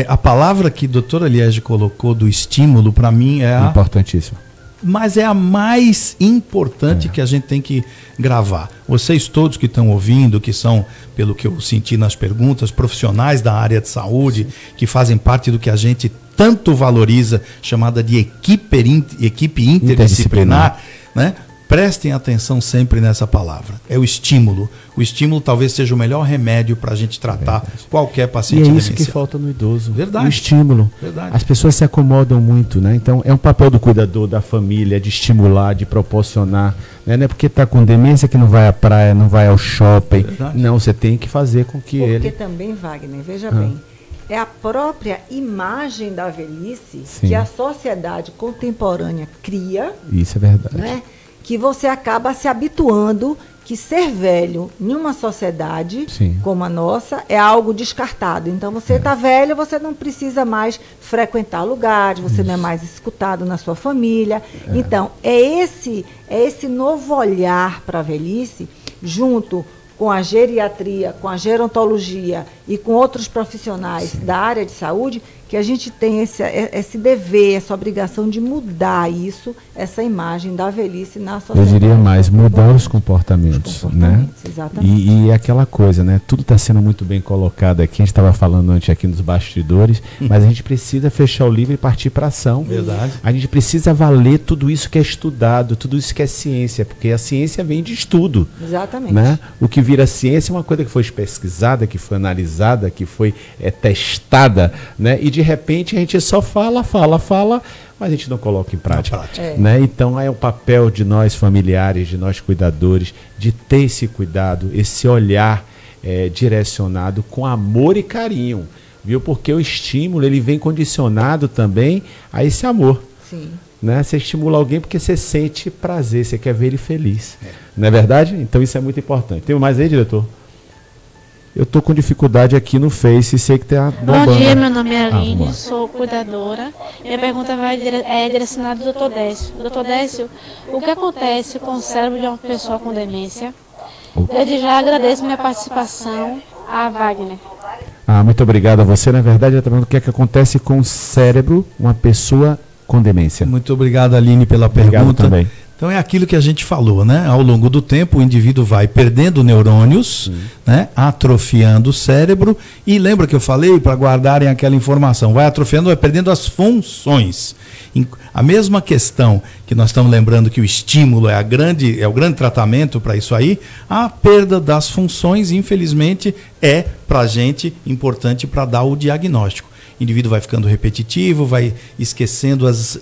A palavra que a doutora Liege colocou do estímulo, para mim, é importantíssima. Mas é a mais importante que a gente tem que gravar. Vocês todos que estão ouvindo, que são, pelo que eu senti nas perguntas, profissionais da área de saúde, que fazem parte do que a gente tanto valoriza, chamada de equipe interdisciplinar, né? Prestem atenção sempre nessa palavra. É o estímulo. O estímulo talvez seja o melhor remédio para a gente tratar qualquer paciente demencial. E é isso que falta no idoso. Verdade. O estímulo. Verdade. As pessoas se acomodam muito, né? Então, é um papel do cuidador, da família, de estimular, de proporcionar. Né? Não é porque está com demência que não vai à praia, não vai ao shopping. Verdade. Não, você tem que fazer com que ele... Porque também, Wagner, veja bem, é a própria imagem da velhice que a sociedade contemporânea cria. Isso é verdade. Né? Que você acaba se habituando que ser velho em uma sociedade como a nossa é algo descartado. Então, você está velho, você não precisa mais frequentar lugares, você não é mais escutado na sua família. Então, é esse novo olhar para a velhice, junto com a geriatria, com a gerontologia e com outros profissionais da área de saúde, que a gente tem esse dever, essa obrigação de mudar isso, essa imagem da velhice na sociedade. Eu diria mais, mudar os comportamentos, né? Exatamente. E aquela coisa, né? Tudo está sendo muito bem colocado aqui, a gente estava falando antes aqui nos bastidores, mas a gente precisa fechar o livro e partir para a ação. Verdade. A gente precisa valer tudo isso que é estudado, tudo isso que é ciência, porque a ciência vem de estudo. Exatamente. Né? O que vira ciência é uma coisa que foi pesquisada, que foi analisada, que foi testada, né? E de repente a gente só fala, mas a gente não coloca em prática. Né? Então é o papel de nós familiares, de nós cuidadores, de ter esse cuidado, esse olhar direcionado com amor e carinho, viu? Porque o estímulo ele vem condicionado também a esse amor. Sim. Né? Você estimula alguém porque você sente prazer, você quer ver ele feliz. Não é verdade? Então isso é muito importante. Tem mais aí, diretor? Eu estou com dificuldade aqui no Face, sei que tem a bombando. Bom dia, meu nome é Aline, sou cuidadora. Minha pergunta é direcionada ao Dr. Décio. Dr. Décio, o que acontece com o cérebro de uma pessoa com demência? Desde já agradeço minha participação a Wagner. Muito obrigado a você. Na verdade, eu estou perguntando o que acontece com o cérebro de uma pessoa com demência. Muito obrigado, Aline, pela pergunta. Também. Então é aquilo que a gente falou, né? Ao longo do tempo o indivíduo vai perdendo neurônios, né? Atrofiando o cérebro, e lembra que eu falei para guardarem aquela informação, vai atrofiando, vai perdendo as funções. A mesma questão que nós estamos lembrando que o estímulo é o grande tratamento para isso aí, a perda das funções, infelizmente, é para a gente importante para dar o diagnóstico. O indivíduo vai ficando repetitivo, vai esquecendo as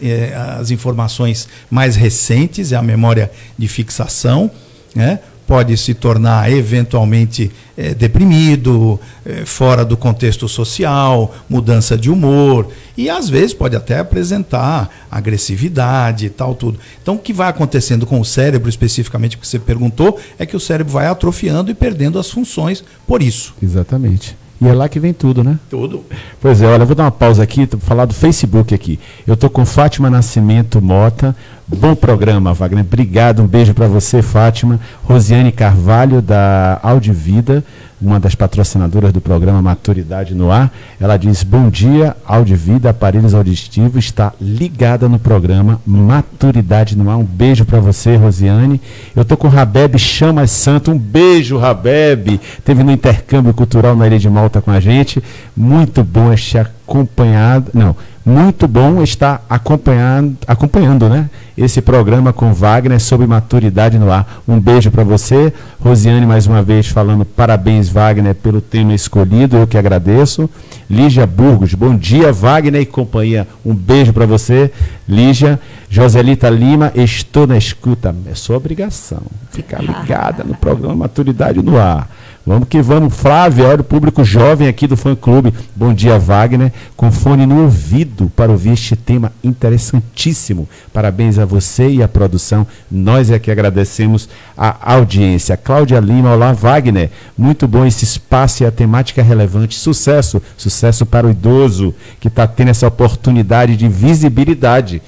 informações mais recentes, é a memória de fixação, né? Pode se tornar eventualmente deprimido, fora do contexto social, mudança de humor, e às vezes pode até apresentar agressividade e tal, tudo. Então o que vai acontecendo com o cérebro, especificamente o que você perguntou, é que o cérebro vai atrofiando e perdendo as funções por isso. Exatamente. E é lá que vem tudo, né? Tudo. Pois é, olha, eu vou dar uma pausa aqui, falar do Facebook aqui. Eu estou com Fátima Nascimento Mota. Bom programa, Wagner. Obrigado, um beijo para você, Fátima. Rosiane Carvalho, da Audivida, uma das patrocinadoras do programa Maturidade no Ar. Ela diz: bom dia, Audivida, aparelhos auditivos, está ligada no programa Maturidade no Ar. Um beijo para você, Rosiane. Eu tô com o Rabeb Chamas Santo. Um beijo, Rabeb. Teve no intercâmbio cultural na Ilha de Malta com a gente. Muito bom este acompanhado. Não. Muito bom estar acompanhando, né, esse programa com Wagner sobre maturidade no ar. Um beijo para você. Rosiane, mais uma vez, falando parabéns, Wagner, pelo tema escolhido. Eu que agradeço. Lígia Burgos, bom dia, Wagner e companhia. Um beijo para você, Lígia. Joselita Lima, estou na escuta. É sua obrigação ficar ligada no programa Maturidade no Ar. Vamos que vamos. Flávia, olha o público jovem aqui do Fã Clube. Bom dia, Wagner. Com fone no ouvido para ouvir este tema interessantíssimo. Parabéns a você e à produção. Nós é que agradecemos a audiência. Cláudia Lima, olá, Wagner. Muito bom esse espaço e a temática relevante. Sucesso. Sucesso para o idoso que está tendo essa oportunidade de visibilidade.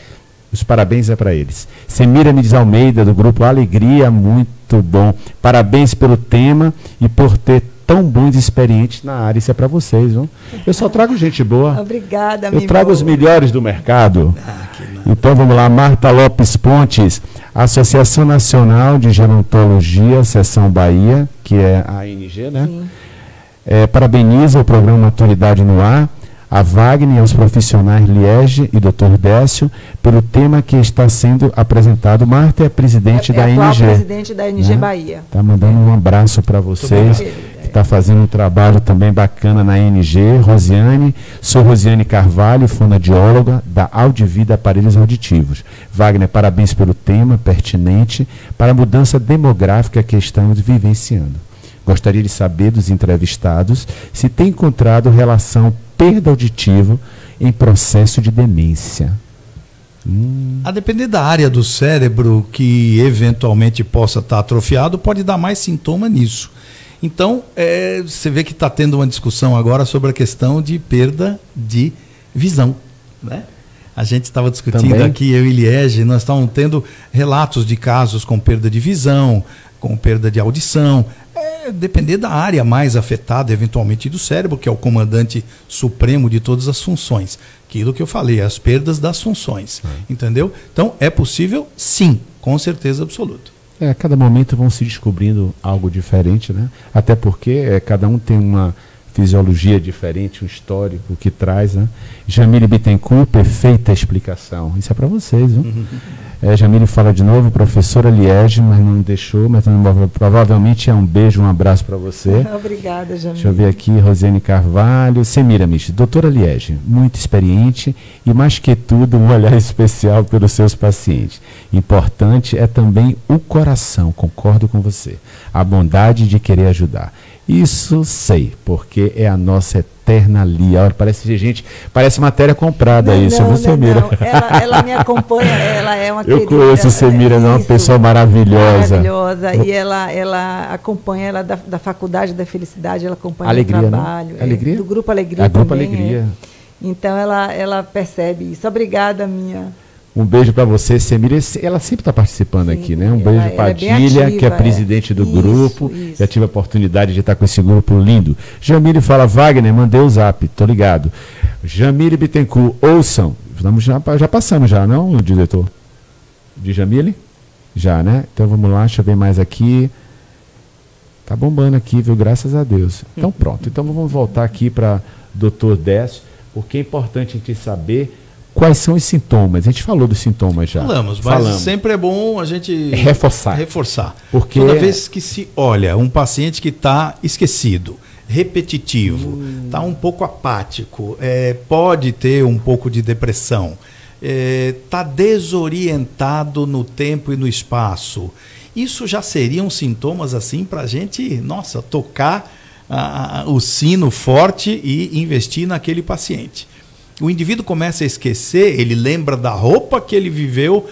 Os parabéns é para eles. Semiramis Almeida, do grupo Alegria, muito bom. Parabéns pelo tema e por ter tão bons experientes na área. Isso é para vocês, viu? Eu só trago gente boa. Obrigada, Eu trago os melhores do mercado. Então vamos lá, Marta Lopes Pontes, Associação Nacional de Gerontologia, Seção Bahia, que é a ANG, né? Parabeniza o programa Maturidade no Ar, a Wagner e aos profissionais Liege e Dr. Décio pelo tema que está sendo apresentado. Marta é presidente da ANG. Presidente da ANG, né? Bahia. Está mandando um abraço para vocês. Está fazendo um trabalho também bacana na ANG. Rosiane, sou Rosiane Carvalho, fonoaudióloga da Audivida Aparelhos Auditivos. Wagner, parabéns pelo tema pertinente para a mudança demográfica que estamos vivenciando. Gostaria de saber dos entrevistados se tem encontrado relação perda auditiva em processo de demência. A depender da área do cérebro que eventualmente possa estar atrofiado, pode dar mais sintoma nisso. Então, você vê que está tendo uma discussão agora sobre a questão de perda de visão, né? A gente estava discutindo também aqui, eu e Liege, nós estávamos tendo relatos de casos com perda de visão, com perda de audição. Depender da área mais afetada, eventualmente do cérebro, que é o comandante supremo de todas as funções. Aquilo que eu falei, as perdas das funções. Entendeu? Então, é possível, sim, com certeza absoluta. A cada momento vão se descobrindo algo diferente, né? Até porque cada um tem uma fisiologia diferente, um histórico que traz, né? Jamile Bittencourt, perfeita explicação. Isso é para vocês, viu? Jamile fala de novo, professora Liege, mas não deixou, mas provavelmente é um beijo, um abraço para você. Obrigada, Jamile. Deixa eu ver aqui, Rosiane Carvalho, Semiramis, doutora Liege, muito experiente e mais que tudo um olhar especial pelos seus pacientes. Importante é também o coração, concordo com você, a bondade de querer ajudar. Isso sei, porque é a nossa eterna Lia. Olha, parece matéria comprada isso, viu, Semira? Ela me acompanha, ela é uma querida. Eu conheço Semira, é uma pessoa maravilhosa. Maravilhosa, e ela acompanha, ela da Faculdade da Felicidade, ela acompanha Alegria, o trabalho. Né? Alegria? Do Grupo Alegria. A Grupo Alegria. Então ela percebe isso. Obrigada, minha... Um beijo para você, Semira. Ela sempre está participando aqui, né? Um beijo para a Padilha, que é presidente do grupo. Já tive a oportunidade de estar com esse grupo lindo. Jamile fala, Wagner, mandei o zap, tô ligado. Jamile Bittencourt, ouçam. Já passamos já, não, diretor? De Jamile? Já, né? Então vamos lá, deixa eu ver mais aqui. Tá bombando aqui, viu? Graças a Deus. Então pronto. Então vamos voltar aqui para Dr. Décio, porque é importante a gente saber quais são os sintomas. A gente falou dos sintomas já. Falamos. Sempre é bom a gente reforçar. Porque toda vez que se olha um paciente que está esquecido, repetitivo, está um pouco apático, pode ter um pouco de depressão, está desorientado no tempo e no espaço. Isso já seriam sintomas assim para a gente, tocar o sino forte e investir naquele paciente. O indivíduo começa a esquecer, ele lembra da roupa que ele viveu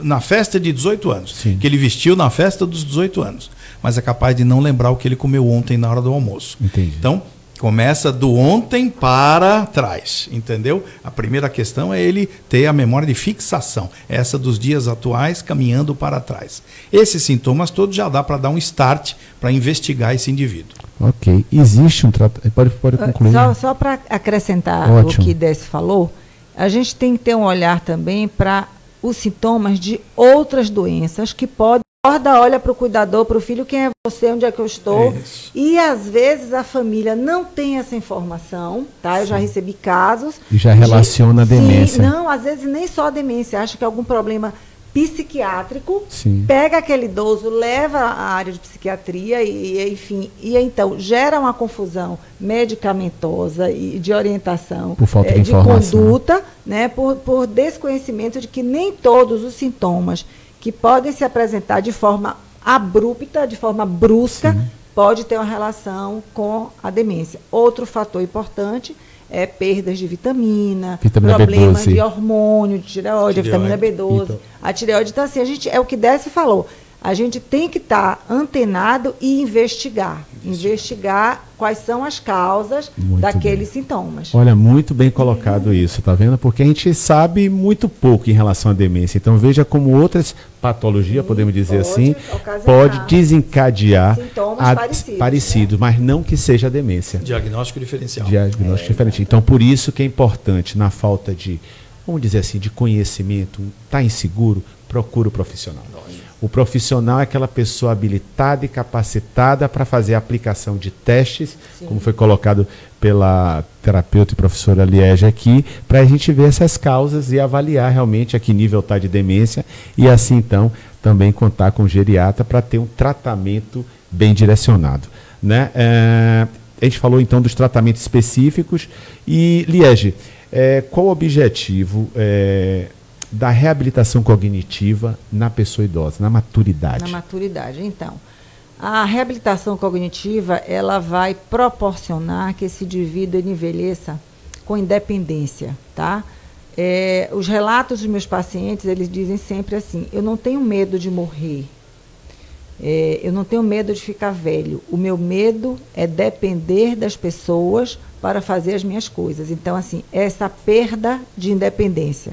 na festa de 18 anos, que ele vestiu na festa dos 18 anos, mas é capaz de não lembrar o que ele comeu ontem na hora do almoço. Entendi. Então, Começa do ontem para trás, entendeu? A primeira questão é ele ter a memória de fixação, essa dos dias atuais caminhando para trás. Esses sintomas todos já dá para dar um start para investigar esse indivíduo. Ok. Existe um tratamento... Pode concluir. Só para acrescentar Ótimo. o que Décio falou, a gente tem que ter um olhar também para os sintomas de outras doenças que podem... Olha para o cuidador, para o filho, quem é você, onde é que eu estou. E às vezes a família não tem essa informação, tá? Eu já recebi casos. E já relaciona a demência. Não, às vezes nem só a demência, acha que é algum problema psiquiátrico, Sim. pega aquele idoso, leva à área de psiquiatria enfim, e então gera uma confusão medicamentosa e de orientação, por falta de conduta, né? Por desconhecimento de que nem todos os sintomas que podem se apresentar de forma abrupta, de forma brusca, sim, pode ter uma relação com a demência. Outro fator importante é perdas de vitamina problemas B12. De hormônio, de tireoide, vitamina B12, então. A tireoide. Então, assim, é o que Décio falou. A gente tem que estar antenado e investigar quais são as causas daqueles sintomas. Olha, muito bem colocado isso, tá vendo? Porque a gente sabe muito pouco em relação à demência. Então veja como outras patologias, podemos dizer assim, pode desencadear sintomas parecidos, mas não que seja demência. Diagnóstico diferencial. Diagnóstico diferente. Então por isso que é importante, na falta de, vamos dizer assim, de conhecimento, está inseguro, procura o profissional. O profissional é aquela pessoa habilitada e capacitada para fazer a aplicação de testes, sim, como foi colocado pela terapeuta e professora Liege aqui, para a gente ver essas causas e avaliar realmente a que nível está de demência e assim então também contar com o geriatra para ter um tratamento bem direcionado, né? A gente falou então dos tratamentos específicos e Liege, qual o objetivo da reabilitação cognitiva na pessoa idosa, na maturidade? Na maturidade, então. A reabilitação cognitiva, ela vai proporcionar que esse indivíduo envelheça com independência, tá? Os relatos dos meus pacientes, eles dizem sempre assim, eu não tenho medo de morrer, eu não tenho medo de ficar velho, o meu medo é depender das pessoas para fazer as minhas coisas. Então, assim, essa perda de independência,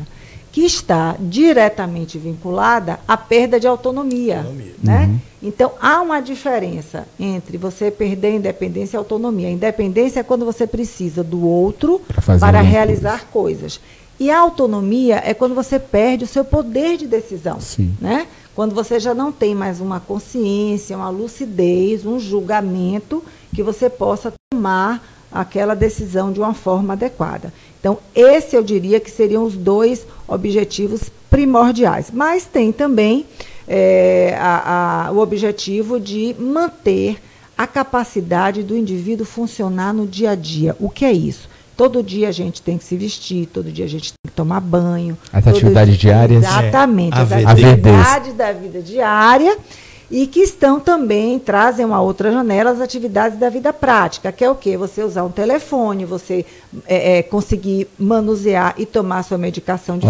que está diretamente vinculada à perda de autonomia. Né? Uhum. Então, há uma diferença entre você perder a independência e a autonomia. A independência é quando você precisa do outro para realizar coisas. E a autonomia é quando você perde o seu poder de decisão. Né? Quando você já não tem mais uma consciência, uma lucidez, um julgamento que você possa tomar aquela decisão de uma forma adequada. Então, esse eu diria que seriam os dois objetivos primordiais. Mas tem também o objetivo de manter a capacidade do indivíduo funcionar no dia a dia. O que é isso? Todo dia a gente tem que se vestir, todo dia a gente tem que tomar banho. As atividades diárias. Exatamente, as atividades da vida diária. E que estão também, trazem uma outra janela, as atividades da vida prática, que é o quê? Você usar um telefone, você conseguir manusear e tomar sua medicação de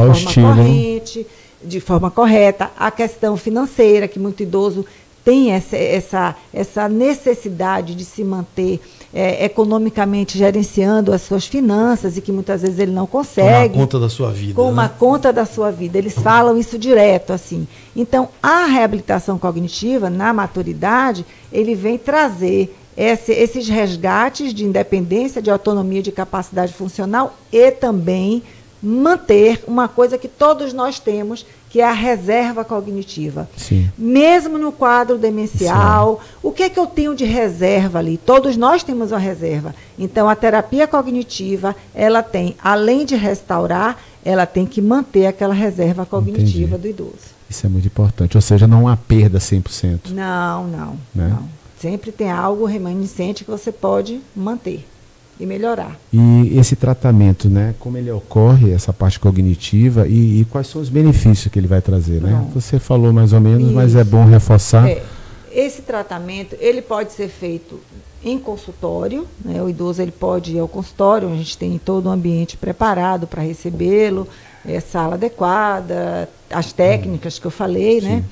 de forma correta, a questão financeira, que muito idoso tem essa necessidade de se manter economicamente gerenciando as suas finanças e que muitas vezes ele não consegue. Tomar conta da sua vida. Uma conta da sua vida. Eles falam isso direto, assim. Então, a reabilitação cognitiva, na maturidade, ele vem trazer esses resgates de independência, de autonomia, de capacidade funcional e também manter uma coisa que todos nós temos, que é a reserva cognitiva. Sim. Mesmo no quadro demencial, sim, o que é que eu tenho de reserva ali? Todos nós temos uma reserva. Então, a terapia cognitiva, ela tem, além de restaurar, ela tem que manter aquela reserva cognitiva do idoso. Isso é muito importante, ou seja, não há perda 100%. Não. Né? Não. Sempre tem algo remanescente que você pode manter e melhorar. E esse tratamento, né, como ele ocorre, essa parte cognitiva, e quais são os benefícios que ele vai trazer, né? Você falou mais ou menos, mas é bom reforçar. Esse tratamento, ele pode ser feito em consultório, né? O idoso ele pode ir ao consultório, a gente tem todo um ambiente preparado para recebê-lo, sala adequada, as técnicas que eu falei, né?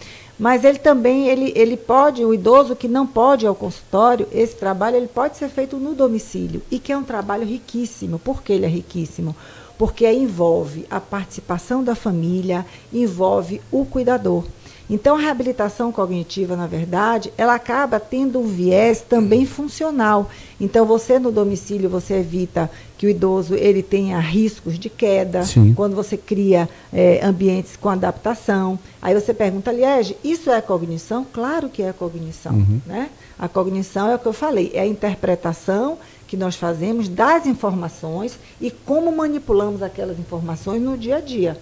Mas ele também, ele pode, o idoso que não pode ir ao consultório, esse trabalho ele pode ser feito no domicílio, e que é um trabalho riquíssimo. Por que ele é riquíssimo? Porque envolve a participação da família, envolve o cuidador. Então, a reabilitação cognitiva, na verdade, ela acaba tendo um viés também funcional. Então, você no domicílio, você evita que o idoso ele tenha riscos de queda. Sim. Quando você cria ambientes com adaptação. Aí você pergunta, Liege, isso é cognição? Claro que é cognição. Né? A cognição é o que eu falei, é a interpretação que nós fazemos das informações e como manipulamos aquelas informações no dia a dia.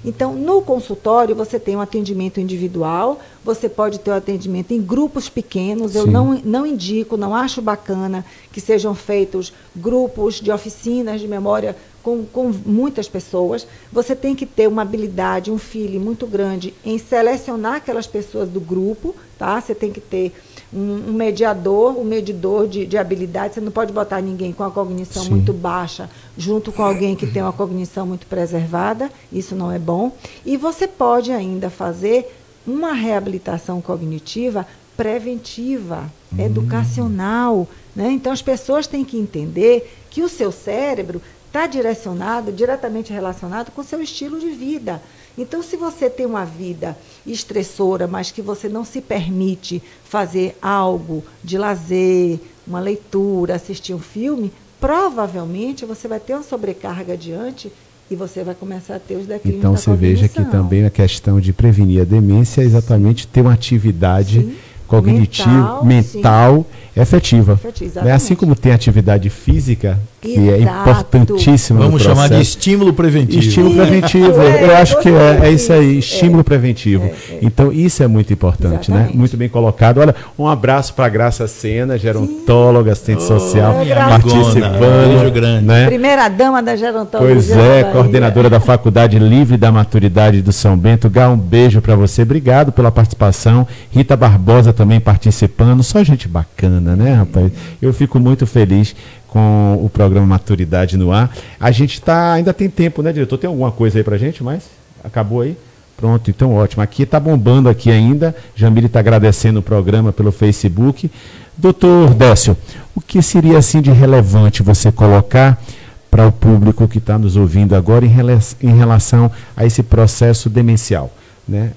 Então, no consultório, você tem um atendimento individual, você pode ter um atendimento em grupos pequenos. Eu não indico, não acho bacana que sejam feitos grupos de oficinas de memória com muitas pessoas. Você tem que ter uma habilidade, um feeling muito grande em selecionar aquelas pessoas do grupo, tá? Você tem que ter um mediador, um medidor de habilidade. Você não pode botar ninguém com a cognição muito baixa junto com alguém que tem uma cognição muito preservada. Isso não é bom. E você pode ainda fazer uma reabilitação cognitiva preventiva, educacional, né? Então, as pessoas têm que entender que o seu cérebro está diretamente relacionado com o seu estilo de vida. Então, se você tem uma vida estressora, mas que você não se permite fazer algo de lazer, uma leitura, assistir um filme, provavelmente você vai ter uma sobrecarga adiante e você vai começar a ter os declínios da cognição. Então, você veja que também a questão de prevenir a demência é exatamente ter uma atividade cognitiva, mental efetiva. Né? Assim como tem atividade física, que é importantíssima. Vamos chamar de estímulo preventivo. Estímulo preventivo, eu acho que é isso aí, estímulo preventivo. Então, isso é muito importante, né? Muito bem colocado. Olha, um abraço para a Graça Sena, gerontóloga, assistente social, participando. Beijo grande. Né? Primeira dama da gerontologia. Pois é, coordenadora da Faculdade Livre da Maturidade do São Bento. Gá, um beijo para você. Obrigado pela participação. Rita Barbosa também participando. Só gente bacana, né, rapaz? Eu fico muito feliz com o programa Maturidade no Ar. A gente ainda tem tempo, né, diretor? Tem alguma coisa aí pra gente, mas acabou aí? Pronto, então ótimo. Aqui tá bombando aqui ainda. Jamile está agradecendo o programa pelo Facebook. Doutor Décio, o que seria assim de relevante você colocar para o público que está nos ouvindo agora em relação a esse processo demencial, né?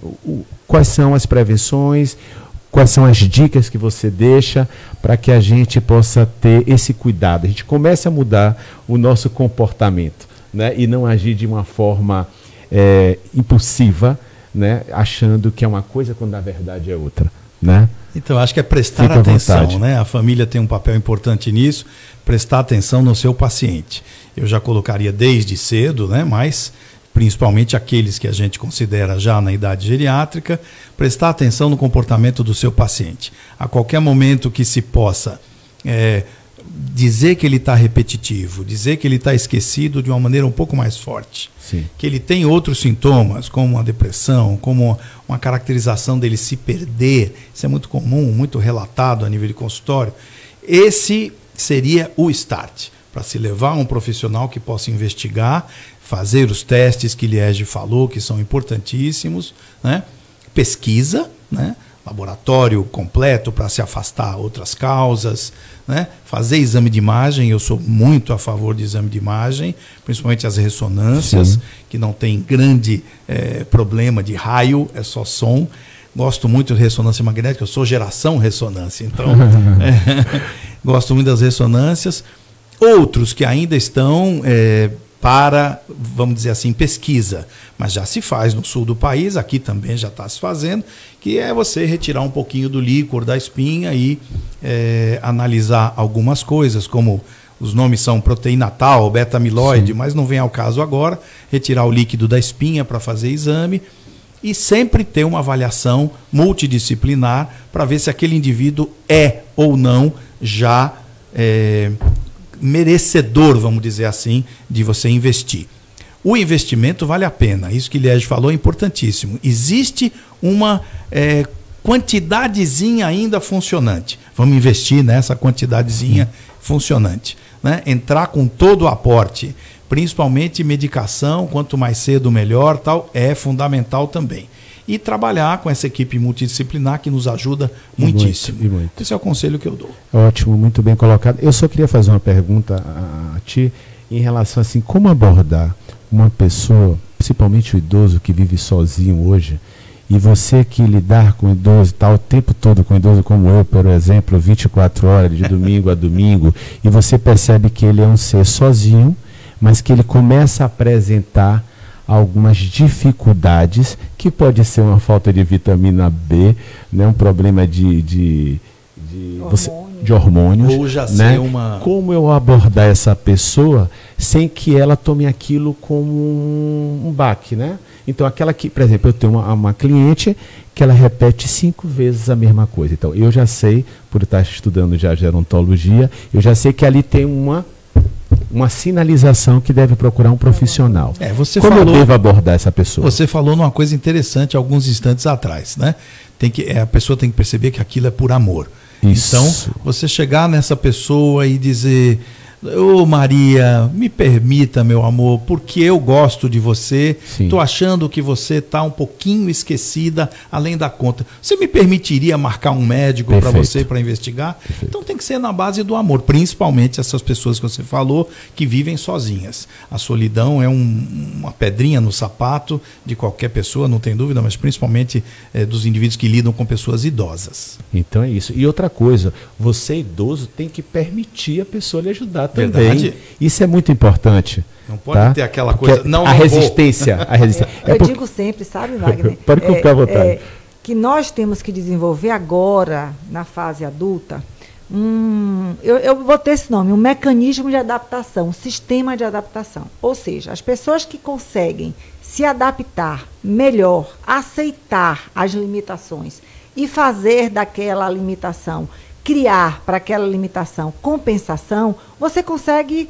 Quais são as prevenções? Quais são as dicas que você deixa para que a gente possa ter esse cuidado? A gente comece a mudar o nosso comportamento, né? E não agir de uma forma impulsiva, né? Achando que é uma coisa quando na verdade é outra, né? Então, acho que é prestar atenção, né? A família tem um papel importante nisso, prestar atenção no seu paciente. Eu já colocaria desde cedo, né? Mas principalmente aqueles que a gente considera já na idade geriátrica, prestar atenção no comportamento do seu paciente. A qualquer momento que se possa dizer que ele está repetitivo, dizer que ele está esquecido de uma maneira um pouco mais forte, sim, que ele tem outros sintomas, como a depressão, como uma caracterização dele se perder, isso é muito comum, muito relatado a nível de consultório, esse seria o start, para se levar a um profissional que possa investigar, fazer os testes que Liege falou, que são importantíssimos, né? Pesquisa, né? Laboratório completo para se afastar outras causas, né? Fazer exame de imagem, eu sou muito a favor de exame de imagem, principalmente as ressonâncias, sim, que não tem grande problema de raio, é só som. Gosto muito de ressonância magnética, eu sou geração ressonância, então gosto muito das ressonâncias. Outros que ainda estão para, vamos dizer assim, pesquisa, mas já se faz no sul do país, aqui também já está se fazendo, que é você retirar um pouquinho do líquor da espinha e analisar algumas coisas, como os nomes são proteína tal, beta-amiloide, mas não vem ao caso agora, retirar o líquido da espinha para fazer exame e sempre ter uma avaliação multidisciplinar para ver se aquele indivíduo é ou não já merecedor, vamos dizer assim, de você investir. O investimento vale a pena, isso que Liege falou é importantíssimo. Existe uma quantidadezinha ainda funcionante. Vamos investir nessa quantidadezinha funcionante, né? Entrar com todo o aporte, principalmente medicação, quanto mais cedo melhor, tal, é fundamental também. e trabalhar com essa equipe multidisciplinar que nos ajuda muitíssimo. Muito. Esse é o conselho que eu dou. Ótimo, muito bem colocado. Eu só queria fazer uma pergunta a ti em relação assim, como abordar uma pessoa, principalmente o idoso que vive sozinho hoje, e você que lidar com idoso, está o tempo todo com idoso como eu, por exemplo, 24 horas, de domingo a domingo, e você percebe que ele é um ser sozinho, mas que ele começa a apresentar algumas dificuldades, que pode ser uma falta de vitamina B, né, um problema de hormônios. Ou já né? ser uma... Como eu abordar essa pessoa sem que ela tome aquilo como um baque, né? Então, aquela que, por exemplo, eu tenho uma cliente que ela repete 5 vezes a mesma coisa. Então, eu já sei, por estar estudando já gerontologia, eu já sei que ali tem uma sinalização que deve procurar um profissional. Como eu devo abordar essa pessoa? Você falou numa coisa interessante alguns instantes atrás, né? A pessoa tem que perceber que aquilo é por amor. Isso. Então, você chegar nessa pessoa e dizer: ô Maria, me permita, meu amor, porque eu gosto de você, estou achando que você está um pouquinho esquecida, além da conta. Você me permitiria marcar um médico para você, para investigar? Perfeito. Então tem que ser na base do amor, principalmente essas pessoas que você falou, que vivem sozinhas. A solidão é uma pedrinha no sapato de qualquer pessoa, não tem dúvida, mas principalmente dos indivíduos que lidam com pessoas idosas. Então é isso. E outra coisa, você idoso tem que permitir a pessoa lhe ajudar também. Verdade. Isso é muito importante. Não pode ter aquela coisa, a resistência. Eu digo sempre, sabe, Wagner? Pode ficar à vontade. Que nós temos que desenvolver agora, na fase adulta, eu vou ter esse nome, um mecanismo de adaptação, um sistema de adaptação. Ou seja, as pessoas que conseguem se adaptar melhor, aceitar as limitações e fazer daquela limitação, criar para aquela limitação compensação, você consegue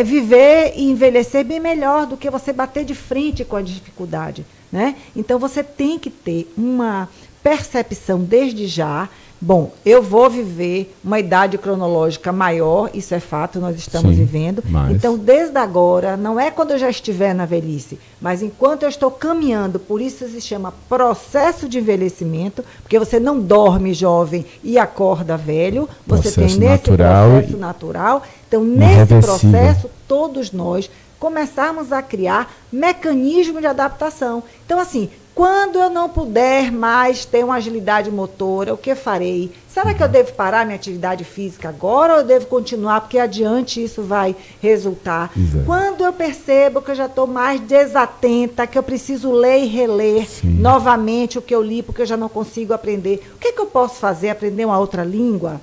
viver e envelhecer bem melhor do que você bater de frente com a dificuldade, né? Então você tem que ter uma percepção desde já. Bom, eu vou viver uma idade cronológica maior, isso é fato, nós estamos vivendo. Então, desde agora, não é quando eu já estiver na velhice, mas enquanto eu estou caminhando, por isso se chama processo de envelhecimento, porque você não dorme jovem e acorda velho, você tem nesse processo natural. Então, nesse processo, todos nós começarmos a criar mecanismos de adaptação. Então, assim, quando eu não puder mais ter uma agilidade motora, o que farei? Será que eu devo parar minha atividade física agora ou eu devo continuar, porque adiante isso vai resultar? Exato. Quando eu percebo que eu já estou mais desatenta, que eu preciso ler e reler novamente o que eu li, porque eu já não consigo aprender, o que eu posso fazer? Aprender uma outra língua?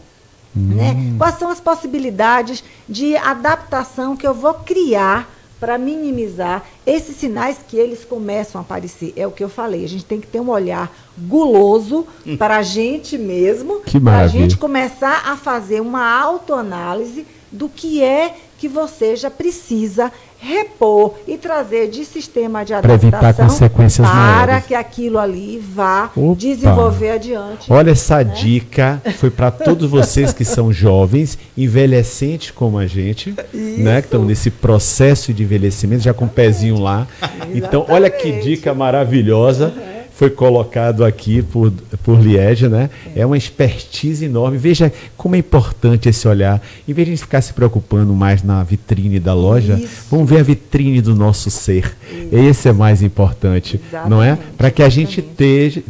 Né? Quais são as possibilidades de adaptação que eu vou criar para minimizar esses sinais que eles começam a aparecer? É o que eu falei, a gente tem que ter um olhar guloso para a gente mesmo, para a gente começar a fazer uma autoanálise do que é que você já precisa repor e trazer de sistema de adaptação para evitar consequências maiores, que aquilo ali vá desenvolver adiante. Olha, essa dica foi para todos vocês que são jovens, envelhecentes como a gente, né, que estão nesse processo de envelhecimento, já com o pezinho lá. Então, olha que dica maravilhosa. Foi colocado aqui por Liege, né? É uma expertise enorme. Veja como é importante esse olhar. Em vez de a gente ficar se preocupando mais na vitrine da loja, vamos ver a vitrine do nosso ser. Esse é mais importante, não é? Para que a gente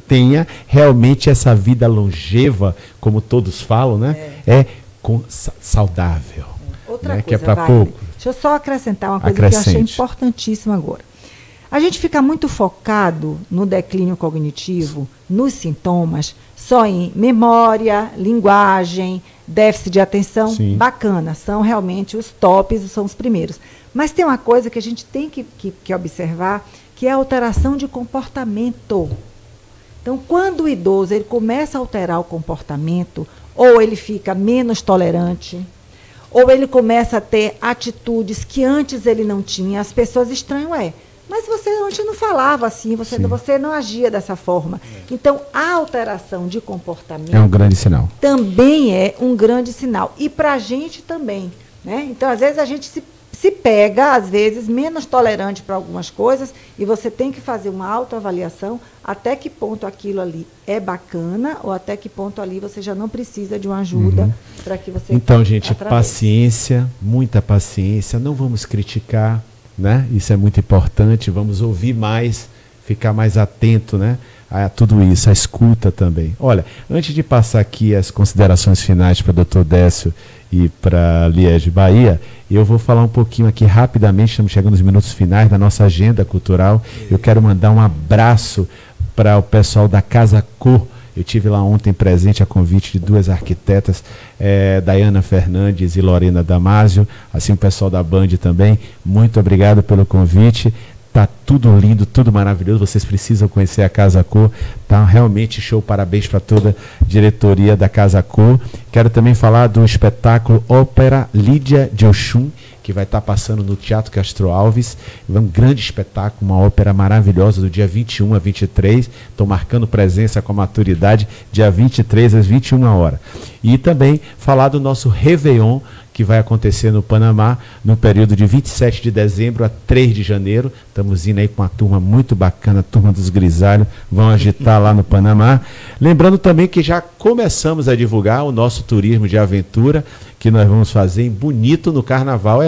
tenha realmente essa vida longeva, como todos falam, né? Saudável. Outra né? coisa, Que é para pouco. Deixa eu só acrescentar uma coisa que eu achei importantíssima agora. A gente fica muito focado no declínio cognitivo, nos sintomas, só em memória, linguagem, déficit de atenção. Bacana, são realmente os tops, são os primeiros. Mas tem uma coisa que a gente tem que observar, que é a alteração de comportamento. Então, quando o idoso ele começa a alterar o comportamento, ou ele fica menos tolerante, ou ele começa a ter atitudes que antes ele não tinha, as pessoas estranham, mas você antes não falava assim, você não agia dessa forma. Então, a alteração de comportamento é um grande sinal. Também é um grande sinal. E para a gente também. Né? Então, às vezes, a gente se pega, às vezes, menos tolerante para algumas coisas, e você tem que fazer uma autoavaliação até que ponto aquilo ali é bacana ou até que ponto ali você já não precisa de uma ajuda para que você... Então, gente, atravesse. paciência, muita paciência, não vamos criticar, né? Isso é muito importante, vamos ouvir mais, ficar mais atento, né? A tudo isso, a escuta também. Olha, antes de passar aqui as considerações finais para o Dr. Décio e para Liege Bahia, eu vou falar um pouquinho aqui rapidamente, estamos chegando nos minutos finais da nossa agenda cultural. Eu quero mandar um abraço para o pessoal da Casa Cor. Eu tive lá ontem presente a convite de duas arquitetas, Dayana Fernandes e Lorena Damasio, assim o pessoal da Band também. Muito obrigado pelo convite. Tá tudo lindo, tudo maravilhoso. Vocês precisam conhecer a Casa Cor. Tá realmente show. Parabéns para toda a diretoria da Casa Cor. Quero também falar do espetáculo Ópera Lídia de Oxum, que vai estar passando no Teatro Castro Alves. É um grande espetáculo, uma ópera maravilhosa, do dia 21 a 23. Estou marcando presença com a maturidade, dia 23 às 21 horas. E também falar do nosso Réveillon, que vai acontecer no Panamá, no período de 27 de dezembro a 3 de janeiro. Estamos indo aí com uma turma muito bacana, a turma dos grisalhos, vão agitar lá no Panamá. Lembrando também que já começamos a divulgar o nosso turismo de aventura, que nós vamos fazer em Bonito no Carnaval.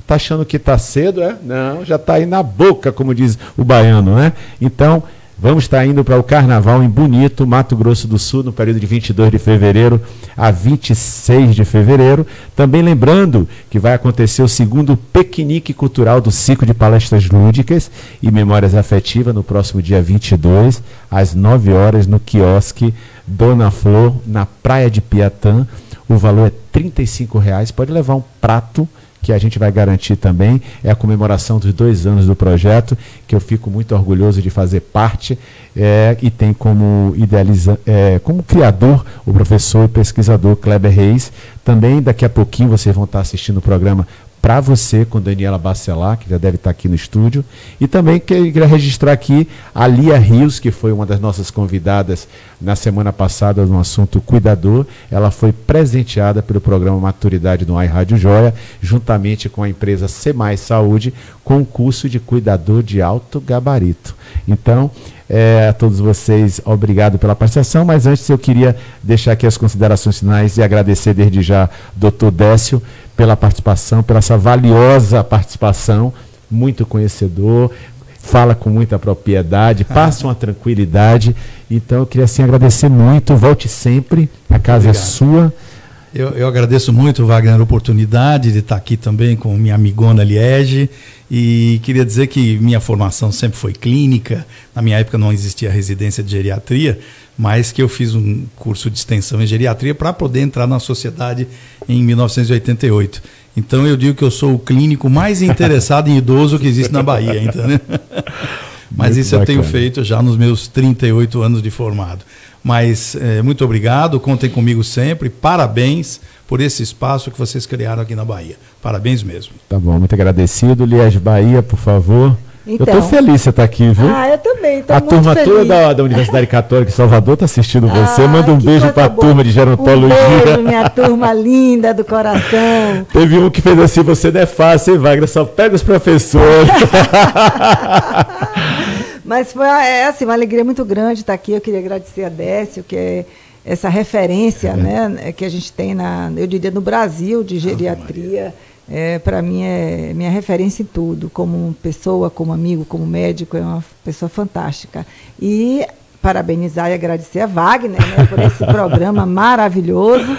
Tá achando que tá cedo, é? Não, já tá aí na boca, como diz o baiano, né? Então, vamos estar indo para o Carnaval em Bonito, Mato Grosso do Sul, no período de 22 de fevereiro a 26 de fevereiro. Também lembrando que vai acontecer o segundo piquenique cultural do ciclo de palestras lúdicas e memórias afetivas no próximo dia 22, às 9 horas, no quiosque Dona Flor, na Praia de Piatã. O valor é R$ 35,00. Pode levar um prato, que a gente vai garantir também. É a comemoração dos 2 anos do projeto, que eu fico muito orgulhoso de fazer parte, e tem como como criador o professor e pesquisador Kleber Reis. Também daqui a pouquinho vocês vão estar assistindo o programa Pra Você, com Daniela Bacelar, que já deve estar aqui no estúdio. E também queria registrar aqui a Lia Rios, que foi uma das nossas convidadas na semana passada no assunto Cuidador. Ela foi presenteada pelo programa Maturidade no Rádio Joia, juntamente com a empresa Semais Saúde, com o curso de cuidador de alto gabarito. Então, a todos vocês, obrigado pela participação, mas antes eu queria deixar aqui as considerações finais e agradecer desde já Dr. Décio pela participação, pela essa valiosa participação, muito conhecedor, fala com muita propriedade, passa uma tranquilidade. Então eu queria assim agradecer muito, volte sempre, a casa é sua. Eu agradeço muito, Wagner, a oportunidade de estar aqui também com minha amigona Liege, e queria dizer que minha formação sempre foi clínica. Na minha época não existia residência de geriatria, mas que eu fiz um curso de extensão em geriatria para poder entrar na sociedade em 1988. Então eu digo que eu sou o clínico mais interessado em idoso que existe na Bahia, entendeu? Mas muito isso bacana. Eu tenho feito já nos meus 38 anos de formado. Mas muito obrigado, contem comigo sempre, parabéns por esse espaço que vocês criaram aqui na Bahia. Parabéns mesmo. Tá bom, muito agradecido. Liege Bahia, por favor. Então, eu estou feliz você estar aqui, viu? Eu também, estou muito feliz. A turma toda da Universidade Católica de Salvador está assistindo você. Manda um beijo para a turma de gerontologia. Um beijo, minha turma linda do coração. Teve um que fez assim, você não é fácil, hein, Wagner? Só pega os professores. Mas foi assim, uma alegria muito grande estar aqui. Eu queria agradecer a Décio, que é essa referência, né, que a gente tem, eu diria, no Brasil, de geriatria. Para mim é minha referência em tudo, como pessoa, como amigo, como médico, é uma pessoa fantástica. E parabenizar e agradecer a Wagner, né, por esse programa maravilhoso.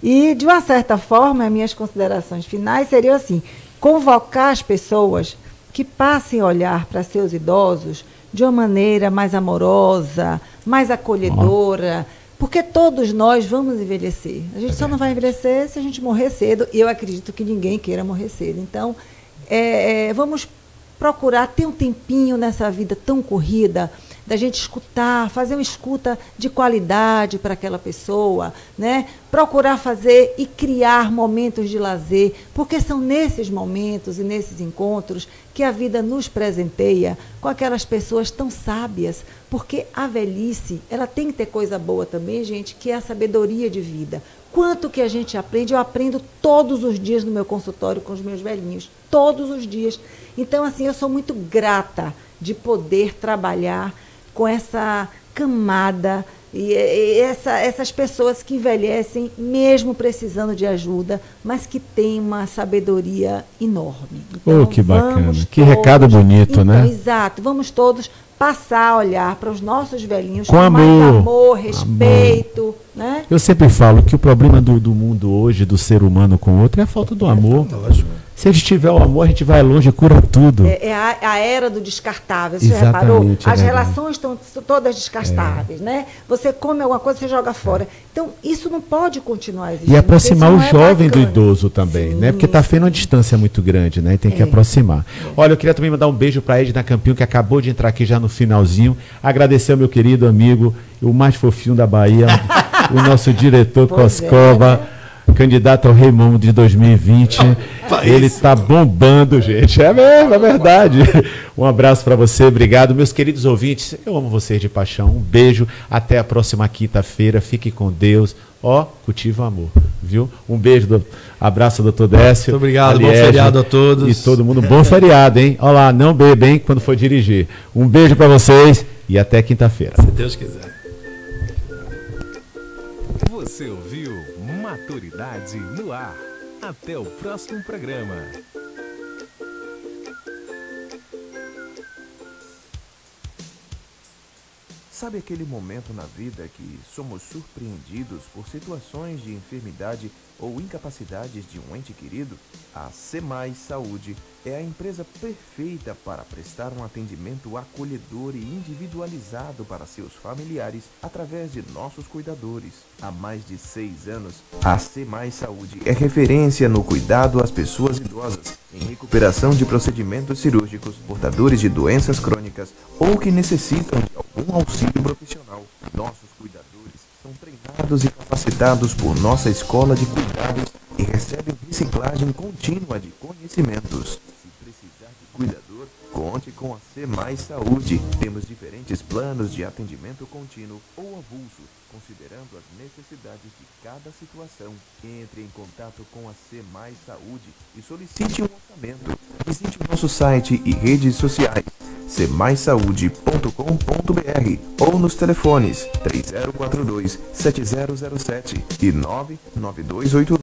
E, de uma certa forma, as minhas considerações finais seriam assim: convocar as pessoas que passem a olhar para seus idosos de uma maneira mais amorosa, mais acolhedora, porque todos nós vamos envelhecer. A gente só não vai envelhecer se a gente morrer cedo, e eu acredito que ninguém queira morrer cedo. Então, vamos procurar ter um tempinho nessa vida tão corrida, da gente escutar, fazer uma escuta de qualidade para aquela pessoa, né? procurar fazer e criar momentos de lazer, porque são nesses momentos e nesses encontros que a vida nos presenteia com aquelas pessoas tão sábias, porque a velhice, ela tem que ter coisa boa também, gente, que é a sabedoria de vida. Quanto que a gente aprende, eu aprendo todos os dias no meu consultório com os meus velhinhos, todos os dias. Então, assim, eu sou muito grata de poder trabalhar com essa camada e essas pessoas que envelhecem mesmo precisando de ajuda, mas que têm uma sabedoria enorme. Então, que bacana, que recado bonito, então, né? Exato, vamos todos passar a olhar para os nossos velhinhos com mais amor, respeito, né? Eu sempre falo que o problema do mundo hoje, do ser humano com o outro, é a falta do amor. Se a gente tiver o amor, a gente vai longe e cura tudo. É a era do descartável, você já reparou? As relações estão todas descartáveis, né? Você come alguma coisa, você joga fora. Então, isso não pode continuar existindo. E aproximar o jovem do idoso também, né? Porque está feito uma distância muito grande, né? E tem que aproximar. Olha, eu queria também mandar um beijo para a Edna Campinho, que acabou de entrar aqui já no finalzinho. Agradecer ao meu querido amigo, o mais fofinho da Bahia, o nosso diretor Coscova. Candidato ao Rei Mundo de 2020. Ele está bombando, gente. É mesmo, é verdade. Um abraço para você, obrigado. Meus queridos ouvintes, eu amo vocês de paixão. Um beijo, até a próxima quinta-feira. Fique com Deus. Cultiva o amor, viu? Um beijo, abraço, doutor Décio. Muito obrigado, bom feriado a todos. E todo mundo, bom feriado, hein? Olha lá, não beba, hein, quando for dirigir. Um beijo para vocês e até quinta-feira. Se Deus quiser. Você ouviu Maturidade no Ar. Até o próximo programa. Sabe aquele momento na vida que somos surpreendidos por situações de enfermidade ou incapacidades de um ente querido? A Semais Saúde é a empresa perfeita para prestar um atendimento acolhedor e individualizado para seus familiares através de nossos cuidadores. Há mais de 6 anos, a Semais Saúde é referência no cuidado às pessoas idosas, em recuperação de procedimentos cirúrgicos, portadores de doenças crônicas ou que necessitam de algum auxílio profissional. Nossos cuidadores são treinados e capacitados por nossa escola de cuidados e recebem reciclagem contínua de conhecimentos. Se precisar de cuidador, conte com a Semais Saúde. Temos diferentes planos de atendimento contínuo ou avulso, considerando as necessidades de cada situação. Entre em contato com a Semais Saúde e solicite um orçamento. Visite o nosso site e redes sociais semaisaude.com.br ou nos telefones 3042-7007 e 99282